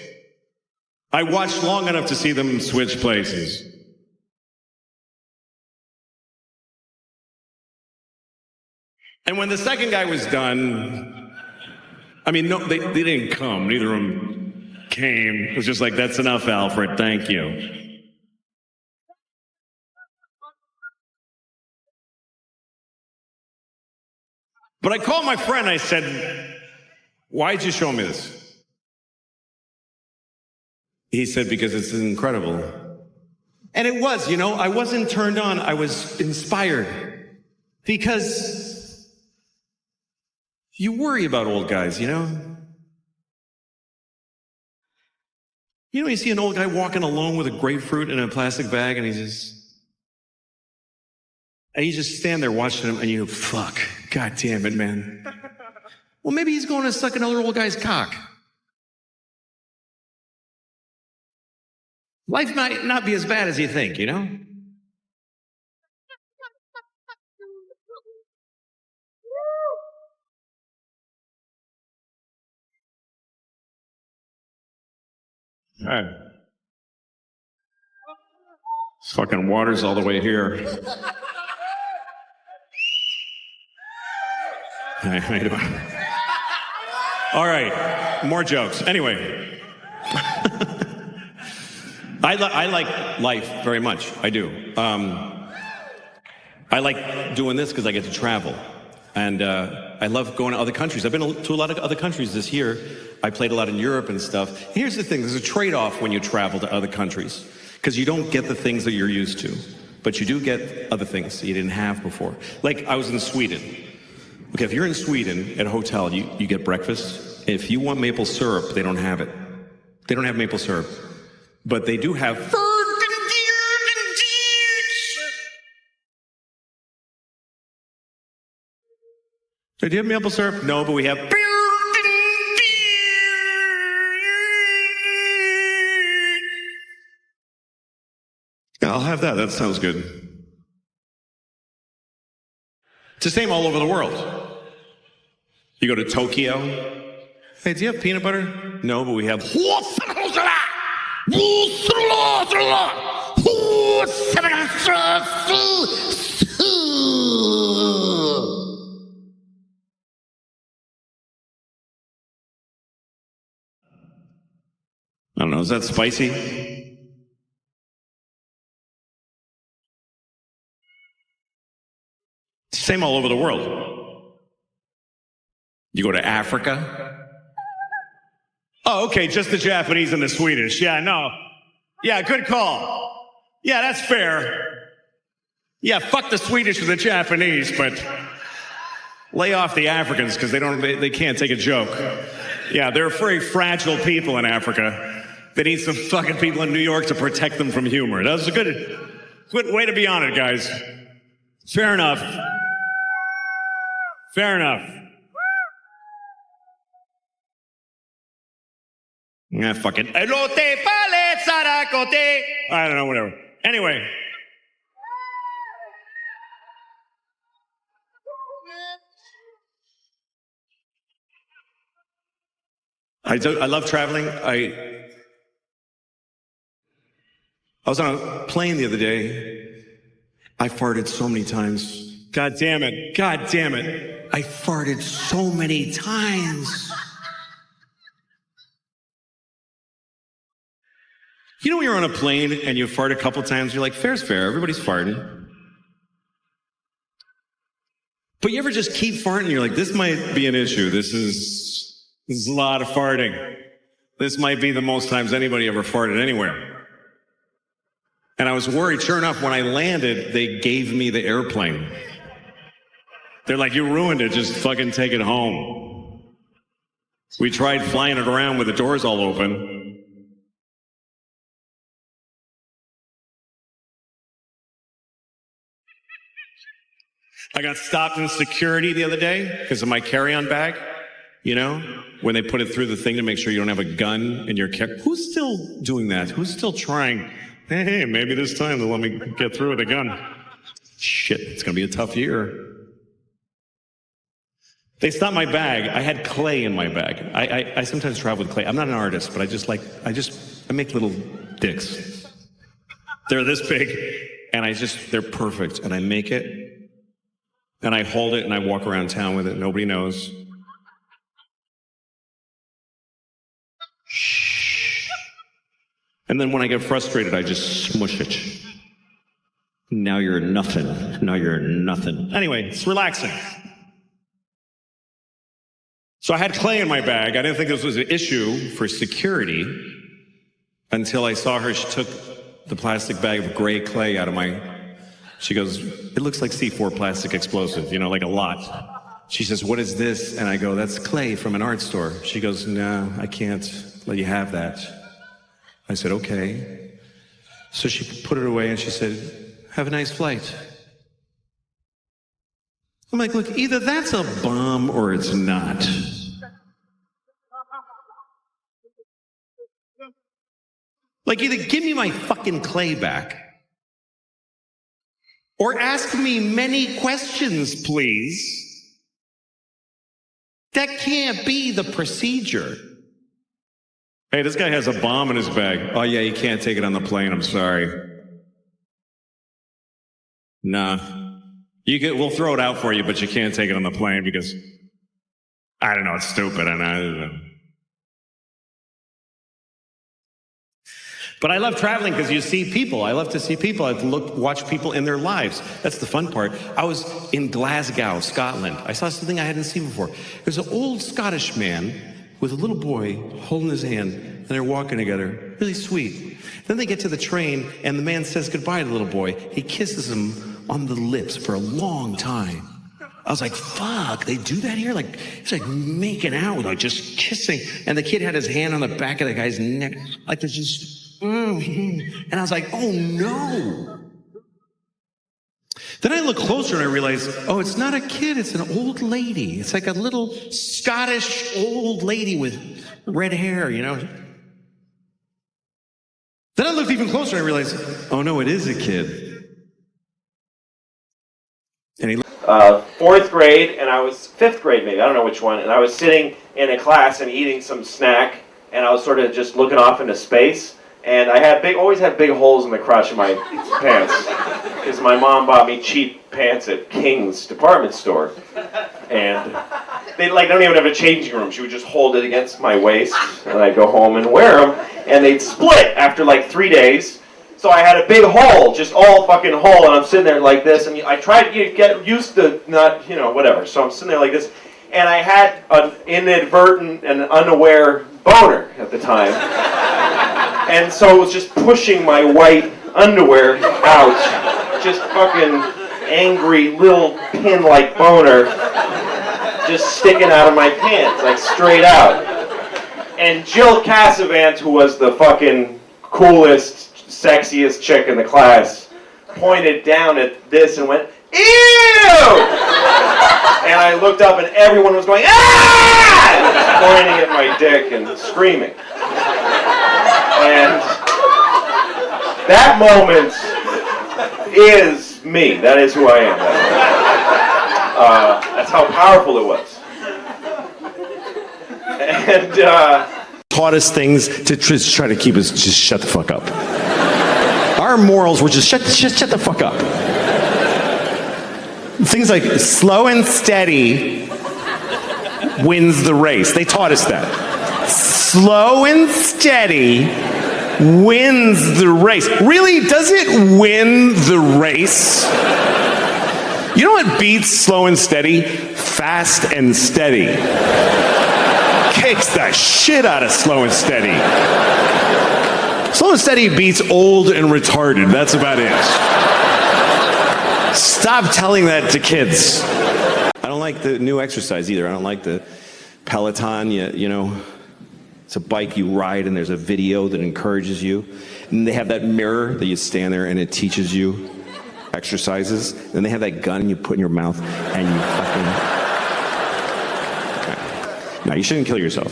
I watched long enough to see them switch places. And when the second guy was done, I mean, no, they didn't come. Neither of them came. It was just like, that's enough, Alfred. Thank you. But I called my friend. I said, why'd you show me this? He said, because it's incredible. And it was, you know, I wasn't turned on. I was inspired. Because you worry about old guys, you know? You know, you see an old guy walking alone with a grapefruit in a plastic bag, and you just stand there watching him, and you go, fuck, God damn it, man. Well, maybe he's going to suck another old guy's cock. Life might not be as bad as you think, you know? All right. This fucking water's all the way here. Hey, how you doing? All right, more jokes. Anyway. I like life very much. I do. I like doing this because I get to travel. And I love going to other countries. I've been to a lot of other countries this year. I played a lot in Europe and stuff. Here's the thing. There's a trade-off when you travel to other countries. Because you don't get the things that you're used to. But you do get other things that you didn't have before. Like, I was in Sweden. Okay, if you're in Sweden at a hotel, you get breakfast. If you want maple syrup, they don't have it. They don't have maple syrup. But they do have... Do you have maple syrup? No, but we have... Yeah, I'll have that. That sounds good. It's the same all over the world. You go to Tokyo. Hey, do you have peanut butter? No, but we have... I don't know, is that spicy? Same all over the world. You go to Africa. Oh, okay, just the Japanese and the Swedish. Yeah, no. Yeah, good call. Yeah, that's fair. Yeah, fuck the Swedish and the Japanese, but lay off the Africans because they can't take a joke. Yeah, they're very fragile people in Africa. They need some fucking people in New York to protect them from humor. That was a good way to be on it, guys. Fair enough. Fair enough. Yeah, fucking. I don't know, whatever. Anyway. I love traveling. I was on a plane the other day. I farted so many times. God damn it. God damn it. I farted so many times. You know when you're on a plane and you fart a couple times, you're like, fair's fair, everybody's farting. But you ever just keep farting, you're like, this might be an issue. This is a lot of farting. This might be the most times anybody ever farted anywhere. And I was worried. Sure enough, when I landed, they gave me the airplane. They're like, you ruined it. Just fucking take it home. We tried flying it around with the doors all open. I got stopped in security the other day because of my carry-on bag. You know, when they put it through the thing to make sure you don't have a gun in your carry. Who's still doing that? Who's still trying? Hey, maybe this time they'll let me get through with a gun. Shit, it's going to be a tough year. They stopped my bag. I had clay in my bag. I sometimes travel with clay. I'm not an artist, but I make little dicks. They're this big, and they're perfect. And I make it, and I hold it, and I walk around town with it. Nobody knows. And then when I get frustrated, I just smush it. Now you're nothing. Now you're nothing. Anyway, it's relaxing. So I had clay in my bag. I didn't think this was an issue for security until I saw her. She took the plastic bag of gray clay out of she goes, it looks like C4 plastic explosive, like a lot. She says, what is this? And I go, that's clay from an art store. She goes, no, I can't let you have that. I said, okay. So she put it away and she said, have a nice flight. I'm like, look, either that's a bomb or it's not. Like, either give me my fucking clay back or ask me many questions, please. That can't be the procedure. Hey, this guy has a bomb in his bag. Oh, yeah, you can't take it on the plane. I'm sorry. Nah. We'll throw it out for you, but you can't take it on the plane because, I don't know, it's stupid. I don't know. But I love traveling because you see people. I love to see people. I watch people in their lives. That's the fun part. I was in Glasgow, Scotland. I saw something I hadn't seen before. There's an old Scottish man with a little boy holding his hand, and they're walking together. Really sweet. Then they get to the train, and the man says goodbye to the little boy. He kisses him on the lips for a long time. I was like, fuck, they do that here? Like, it's like making out, like just kissing. And the kid had his hand on the back of the guy's neck. Like there's just, and I was like, oh no. Then I look closer and I realize, oh, it's not a kid, it's an old lady. It's like a little Scottish old lady with red hair, Then I looked even closer and I realized, oh no, it is a kid. And he fourth grade, and I was fifth grade maybe, I don't know which one, and I was sitting in a class and eating some snack, and I was sort of just looking off into space, and I had always had big holes in the crotch of my pants, because my mom bought me cheap pants at King's department store, and they don't even have a changing room. She would just hold it against my waist, and I'd go home and wear them, and they'd split after 3 days. So I had a big hole, just all fucking hole, and I'm sitting there like this, and I tried to get used to not, whatever. So I'm sitting there like this, and I had an inadvertent and unaware boner at the time. And so it was just pushing my white underwear out, just fucking angry little pin-like boner, just sticking out of my pants, like straight out. And Jill Cassavant, who was the fucking coolest, sexiest chick in the class, pointed down at this and went, ew! And I looked up and everyone was going, ah! Pointing at my dick and screaming. And that moment is me. That is who I am. That's how powerful it was. And taught us things to try to keep us just shut the fuck up. Our morals were just shut the fuck up. Things like slow and steady wins the race. They taught us that. Slow and steady wins the race. Really? Does it win the race? You know what beats slow and steady? Fast and steady. Kicks the shit out of slow and steady. Slow and steady beats old and retarded. That's about it. Stop telling that to kids. I don't like the new exercise either. I don't like the Peloton, you know. It's a bike you ride and there's a video that encourages you. And they have that mirror that you stand there and it teaches you exercises. Then they have that gun you put in your mouth and you fucking... No, you shouldn't kill yourself.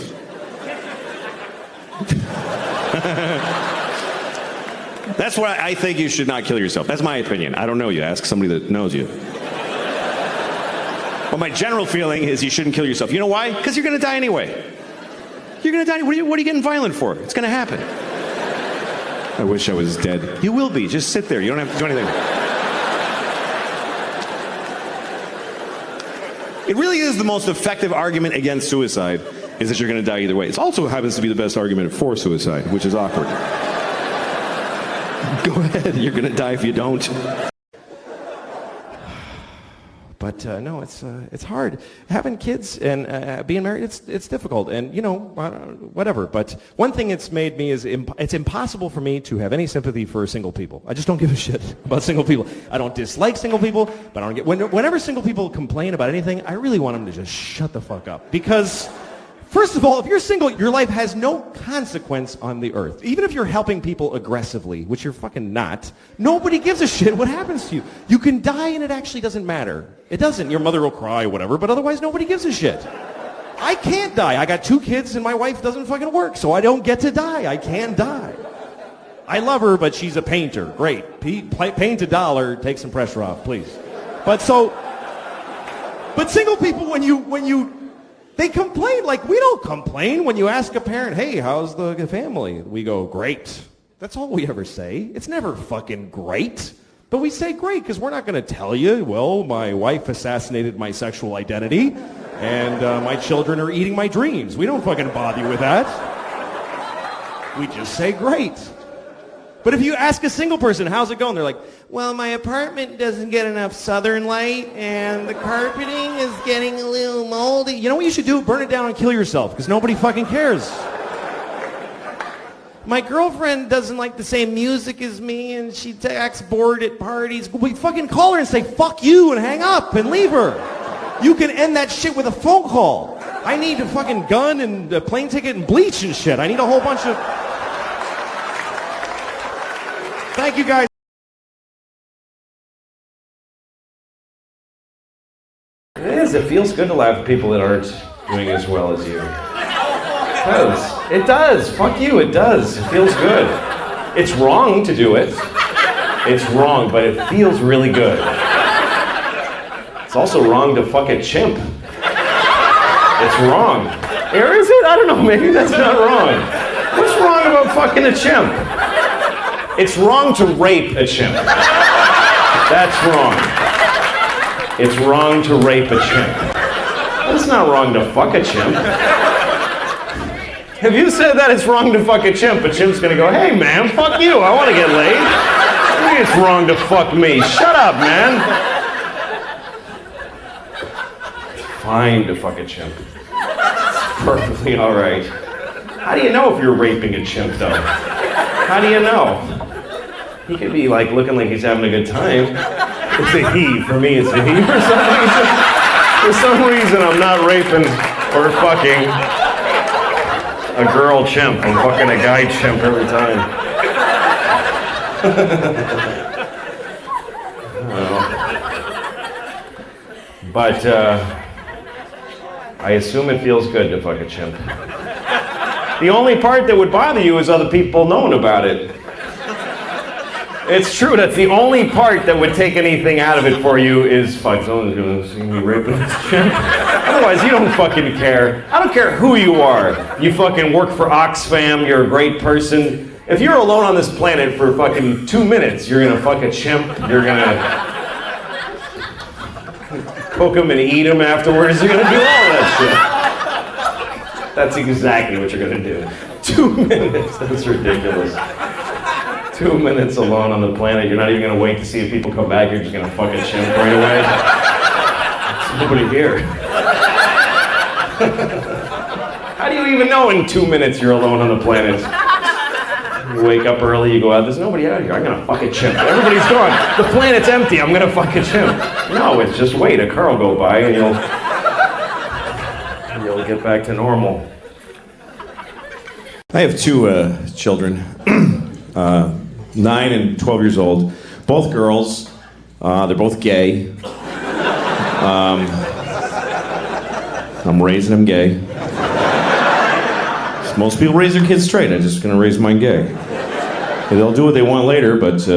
That's why I think you should not kill yourself. That's my opinion. I don't know you. Ask somebody that knows you. But my general feeling is you shouldn't kill yourself. You know why? Because you're going to die anyway. You're going to die. What are you getting violent for? It's going to happen. I wish I was dead. You will be. Just sit there. You don't have to do anything. It really is the most effective argument against suicide, is that you're going to die either way. It also happens to be the best argument for suicide, which is awkward. Go ahead. You're going to die if you don't. But no, it's hard. Having kids and being married, it's difficult. And, you know, whatever. But one thing it's made me is it's impossible for me to have any sympathy for single people. I just don't give a shit about single people. I don't dislike single people, but I don't get... Whenever single people complain about anything, I really want them to just shut the fuck up. Because... First of all, if you're single, your life has no consequence on the earth. Even if you're helping people aggressively, which you're fucking not, nobody gives a shit what happens to you. You can die and it actually doesn't matter. It doesn't. Your mother will cry or whatever, but otherwise nobody gives a shit. I can't die. I got 2 kids and my wife doesn't fucking work, so I don't get to die. I can't die. I love her, but she's a painter. Great. Paint a dollar, take some pressure off, please. But single people, when you they complain like we don't complain. When you ask a parent, hey, how's the family? We go, great. That's all we ever say. It's never fucking great. But we say great because we're not going to tell you, well, my wife assassinated my sexual identity and my children are eating my dreams. We don't fucking bother you with that. We just say great. But if you ask a single person, how's it going? They're like, well, my apartment doesn't get enough southern light, and the carpeting is getting a little moldy. You know what you should do? Burn it down and kill yourself, because nobody fucking cares. My girlfriend doesn't like the same music as me, and she acts bored at parties. We fucking call her and say, fuck you, and hang up, and leave her. You can end that shit with a phone call. I need a fucking gun and a plane ticket and bleach and shit. I need a whole bunch of... Thank you, guys. It is. It feels good to laugh at people that aren't doing as well as you. It does. It does. Fuck you. It does. It feels good. It's wrong to do it. It's wrong, but it feels really good. It's also wrong to fuck a chimp. It's wrong. Or is it? I don't know. Maybe that's not wrong. What's wrong about fucking a chimp? It's wrong to rape a chimp. That's wrong. It's wrong to rape a chimp. But it's not wrong to fuck a chimp. If you said that it's wrong to fuck a chimp's gonna go, hey man, fuck you, I wanna get laid. I think it's wrong to fuck me. Shut up, man. It's fine to fuck a chimp. It's perfectly alright. How do you know if you're raping a chimp though? How do you know? He could be like looking like he's having a good time. It's a he. For me, it's a he. For some reason, I'm not raping or fucking a girl chimp. I'm fucking a guy chimp every time. But I assume it feels good to fuck a chimp. The only part that would bother you is other people knowing about it. It's true. That's the only part that would take anything out of it for you is, fuck, someone's gonna see me raping this chick. Otherwise, you don't fucking care. I don't care who you are. You fucking work for Oxfam, you're a great person. If you're alone on this planet for fucking 2 minutes, you're gonna fuck a chimp, you're gonna cook him and eat him afterwards, you're gonna do all that shit. That's exactly what you're gonna do. 2 minutes, that's ridiculous. 2 minutes alone on the planet, you're not even gonna wait to see if people come back, you're just gonna fuck a chimp right away. There's nobody here. How do you even know in 2 minutes you're alone on the planet? You wake up early, you go out, there's nobody out here, I'm gonna fuck a chimp. Everybody's gone, the planet's empty, I'm gonna fuck a chimp. No, it's just wait, a car will go by and you'll get back to normal. I have two children, 9 and 12 years old, both girls. They're both gay. I'm raising them gay. Most people raise their kids straight. I'm just gonna raise mine gay. They'll do what they want later, but as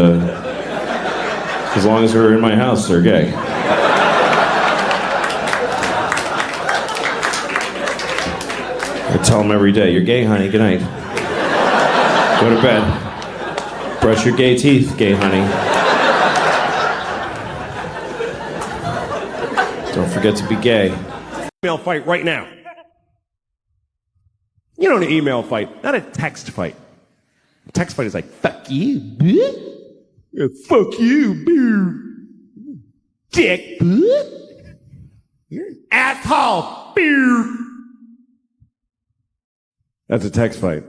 long as they're in my house, they're gay. I tell them every day, "You're gay, honey. Good night. Go to bed. Brush your gay teeth, gay honey. Don't forget to be gay." Email fight right now. You know, an email fight, not a text fight. A text fight is like, fuck you, bitch. Yeah, fuck you, bitch. Dick, bitch. You're an asshole, bitch. That's a text fight.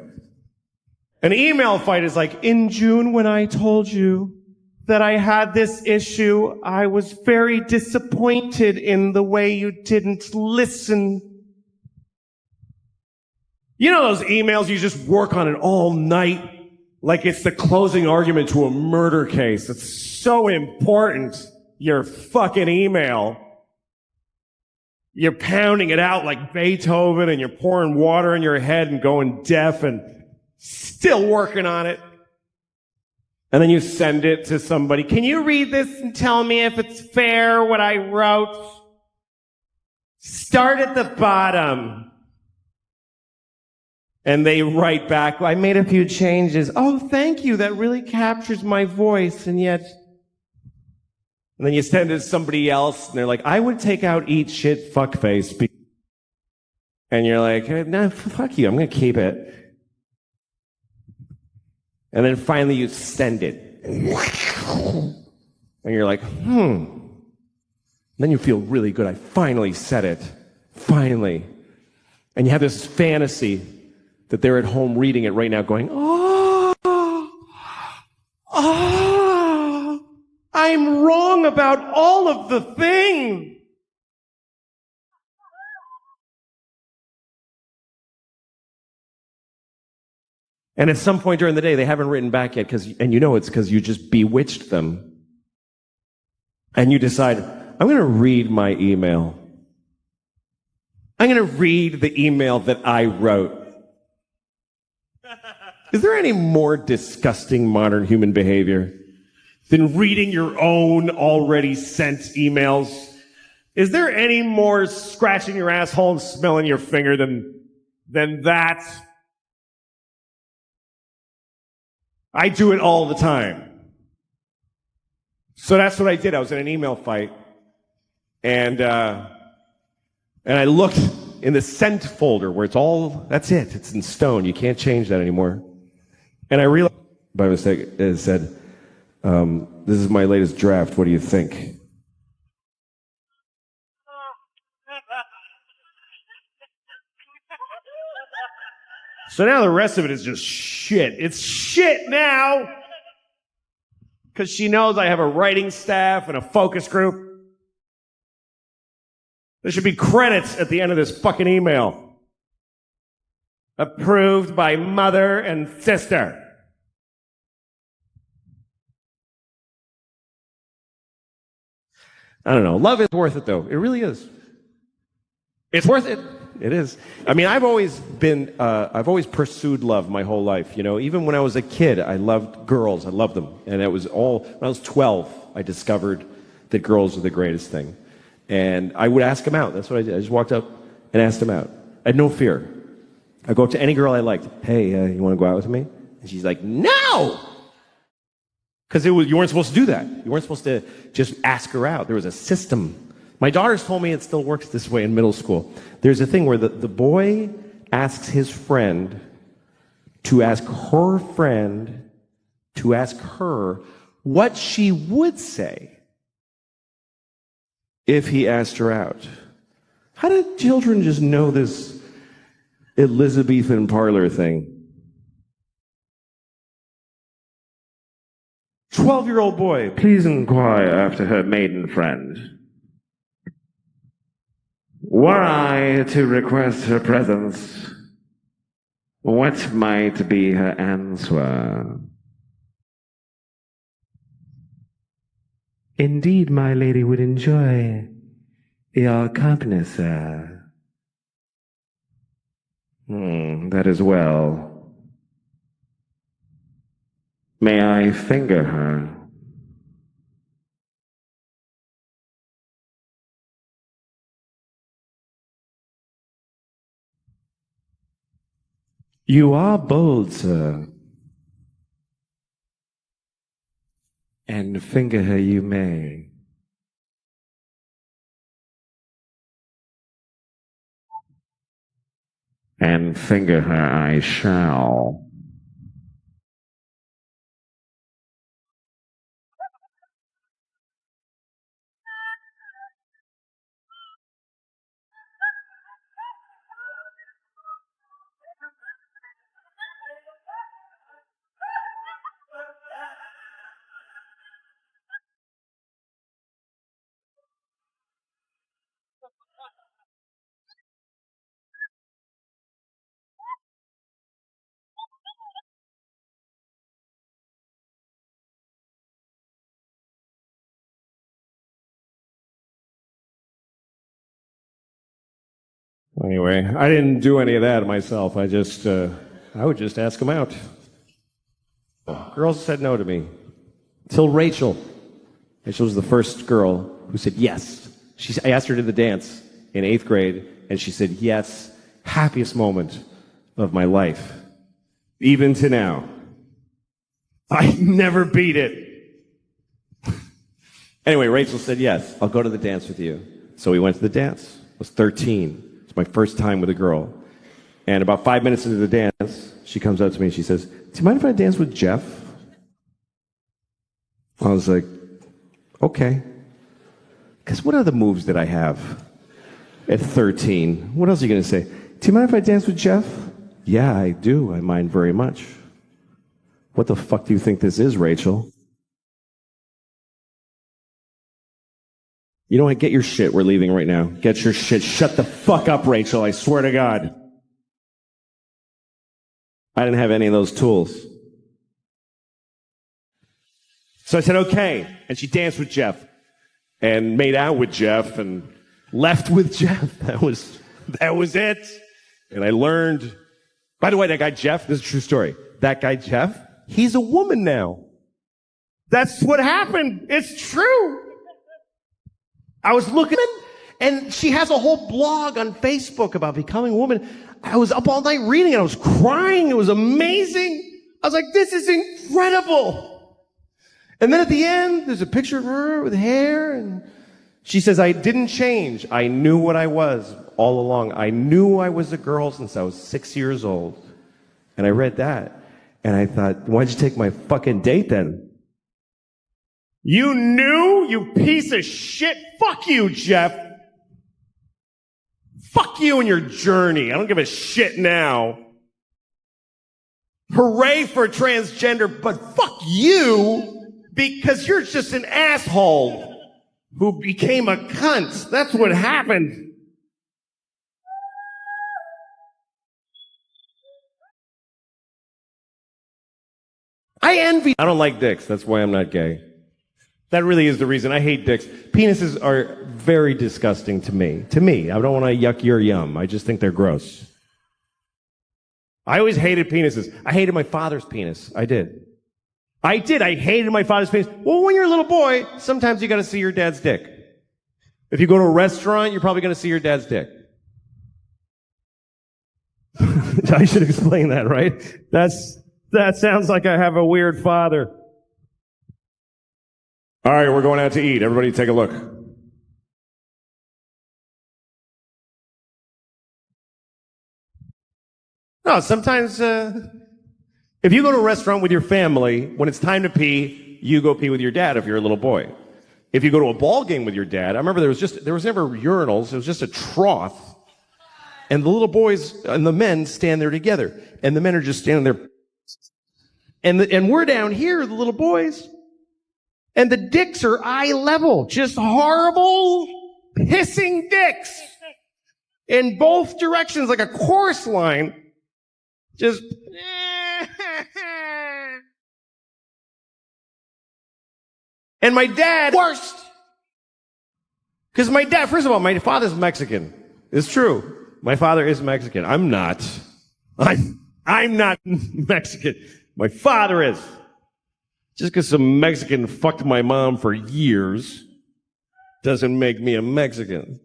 An email fight is like, in June when I told you that I had this issue, I was very disappointed in the way you didn't listen. You know those emails you just work on it all night? Like it's the closing argument to a murder case. It's so important, your fucking email. You're pounding it out like Beethoven and you're pouring water in your head and going deaf and still working on it. And then you send it to somebody. Can you read this and tell me if it's fair what I wrote? Start at the bottom. And they write back, I made a few changes. Oh, thank you. That really captures my voice. And yet, and then you send it to somebody else and they're like, I would take out eat shit fuckface. And you're like, no, fuck you. I'm going to keep it. And then finally you send it. And you're like, And then you feel really good. I finally said it. Finally. And you have this fantasy that they're at home reading it right now going, I'm wrong about all of the things. And at some point during the day, they haven't written back yet, and you know it's because you just bewitched them. And you decide, I'm going to read my email. I'm going to read the email that I wrote. Is there any more disgusting modern human behavior than reading your own already sent emails? Is there any more scratching your asshole and smelling your finger than that? I do it all the time. So that's what I did. I was in an email fight, and I looked in the sent folder where it's all, that's it. It's in stone. You can't change that anymore. And I realized by mistake it said, this is my latest draft. What do you think? So now the rest of it is just shit. It's shit now. Because she knows I have a writing staff and a focus group. There should be credits at the end of this fucking email. Approved by mother and sister. I don't know. Love is worth it, though. It really is. It's worth it. It is. I mean, I've always pursued love my whole life. You know, even when I was a kid, I loved girls. I loved them. And it was all, when I was 12, I discovered that girls were the greatest thing. And I would ask them out. That's what I did. I just walked up and asked them out. I had no fear. I go up to any girl I liked. Hey, you want to go out with me? And she's like, no! Because you weren't supposed to do that. You weren't supposed to just ask her out. There was a system. My daughters told me it still works this way in middle school. There's a thing where the boy asks his friend to ask her friend to ask her what she would say if he asked her out. How did children just know this Elizabethan parlor thing? 12-year-old boy, please inquire after her maiden friend. Were I to request her presence, what might be her answer? Indeed, my lady would enjoy your company, sir. That is well. May I finger her? You are bold, sir. And finger her you may. And finger her I shall. Anyway, I didn't do any of that myself. I would just ask them out. Girls said no to me. Till Rachel. Rachel was the first girl who said yes. I asked her to the dance in 8th grade, and she said yes. Happiest moment of my life. Even to now. I never beat it. Anyway, Rachel said yes. I'll go to the dance with you. So we went to the dance. I was 13. It's my first time with a girl. And about 5 minutes into the dance, she comes up to me and she says, do you mind if I dance with Jeff? I was like, okay. Because what other moves did I have at 13? What else are you going to say? Do you mind if I dance with Jeff? Yeah, I do. I mind very much. What the fuck do you think this is, Rachel? You know what? Get your shit. We're leaving right now. Get your shit. Shut the fuck up, Rachel. I swear to God. I didn't have any of those tools. So I said, okay. And she danced with Jeff and made out with Jeff and left with Jeff. That was it. And I learned, by the way, that guy Jeff, this is a true story. That guy Jeff, he's a woman now. That's what happened. It's true. I was looking and she has a whole blog on Facebook about becoming a woman. I was up all night reading it. I was crying. It was amazing. I was like, this is incredible. And then at the end, there's a picture of her with hair. And she says, I didn't change. I knew what I was all along. I knew I was a girl since I was 6 years old. And I read that. And I thought, why'd you take my fucking date then? You knew, you piece of shit. Fuck you, Jeff. Fuck you and your journey. I don't give a shit now. Hooray for transgender, but fuck you because you're just an asshole who became a cunt. That's what happened. I don't like dicks. That's why I'm not gay. That really is the reason I hate dicks. Penises are very disgusting to me. I don't want to yuck your yum. I just think they're gross. I always hated penises. I hated my father's penis. I did. I hated my father's penis. Well, when you're a little boy, sometimes you got to see your dad's dick. If you go to a restaurant, you're probably going to see your dad's dick. I should explain that, right? That sounds like I have a weird father. All right, we're going out to eat. Everybody take a look. No, sometimes if you go to a restaurant with your family, when it's time to pee, you go pee with your dad if you're a little boy. If you go to a ball game with your dad, I remember there was never urinals, it was just a trough. And the little boys and the men stand there together. And the men are just standing there. And we're down here, the little boys. And the dicks are eye level. Just horrible, pissing dicks. In both directions, like a chorus line. Just. And my dad. Worst. Because my dad, first of all, my father's Mexican. It's true. My father is Mexican. I'm not. I'm not Mexican. My father is. Just because some Mexican fucked my mom for years doesn't make me a Mexican.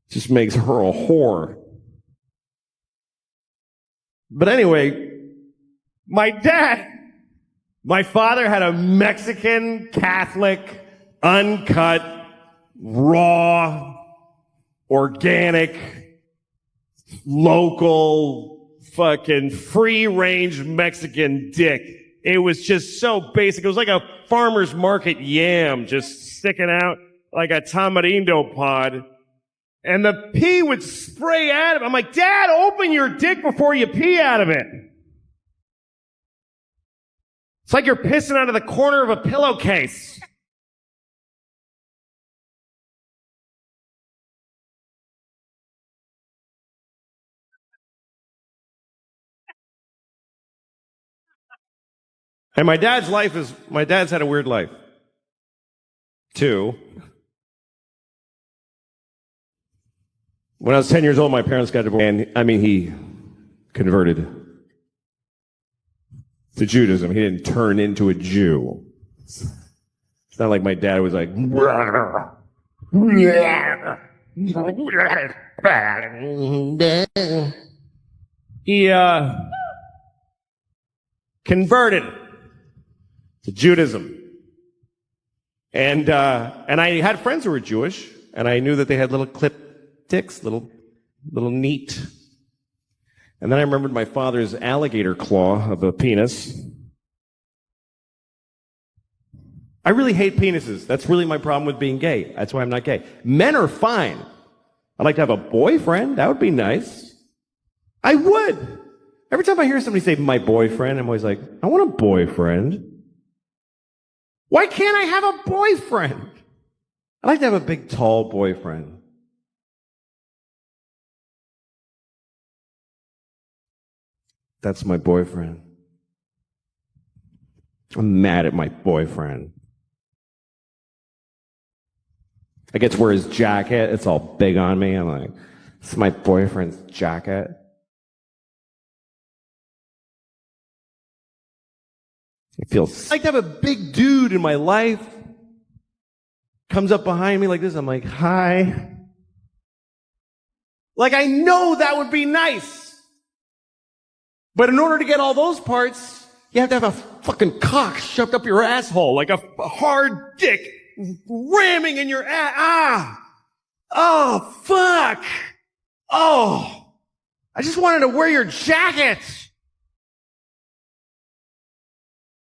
Just makes her a whore. But anyway, my father had a Mexican, Catholic, uncut, raw, organic, local, fucking free-range Mexican dick. It was just so basic. It was like a farmer's market yam just sticking out like a tamarindo pod. And the pee would spray out of it. I'm like, Dad, open your dick before you pee out of it. It's like you're pissing out of the corner of a pillowcase. And my dad's had a weird life, too. When I was 10 years old, my parents got divorced, and he converted to Judaism. He didn't turn into a Jew. It's not like my dad was like, he converted to Judaism. And I had friends who were Jewish, and I knew that they had little clip dicks, little neat. And then I remembered my father's alligator claw of a penis. I really hate penises. That's really my problem with being gay. That's why I'm not gay. Men are fine. I'd like to have a boyfriend. That would be nice. I would. Every time I hear somebody say my boyfriend, I'm always like, I want a boyfriend. Why can't I have a boyfriend? I'd like to have a big, tall boyfriend. That's my boyfriend. I'm mad at my boyfriend. I get to wear his jacket. It's all big on me. I'm like, this is my boyfriend's jacket. It feels like to have a big dude in my life. Comes up behind me like this. I'm like, hi. Like, I know that would be nice. But in order to get all those parts, you have to have a fucking cock shoved up your asshole, like a hard dick ramming in your ass. Oh, fuck. Oh, I just wanted to wear your jacket.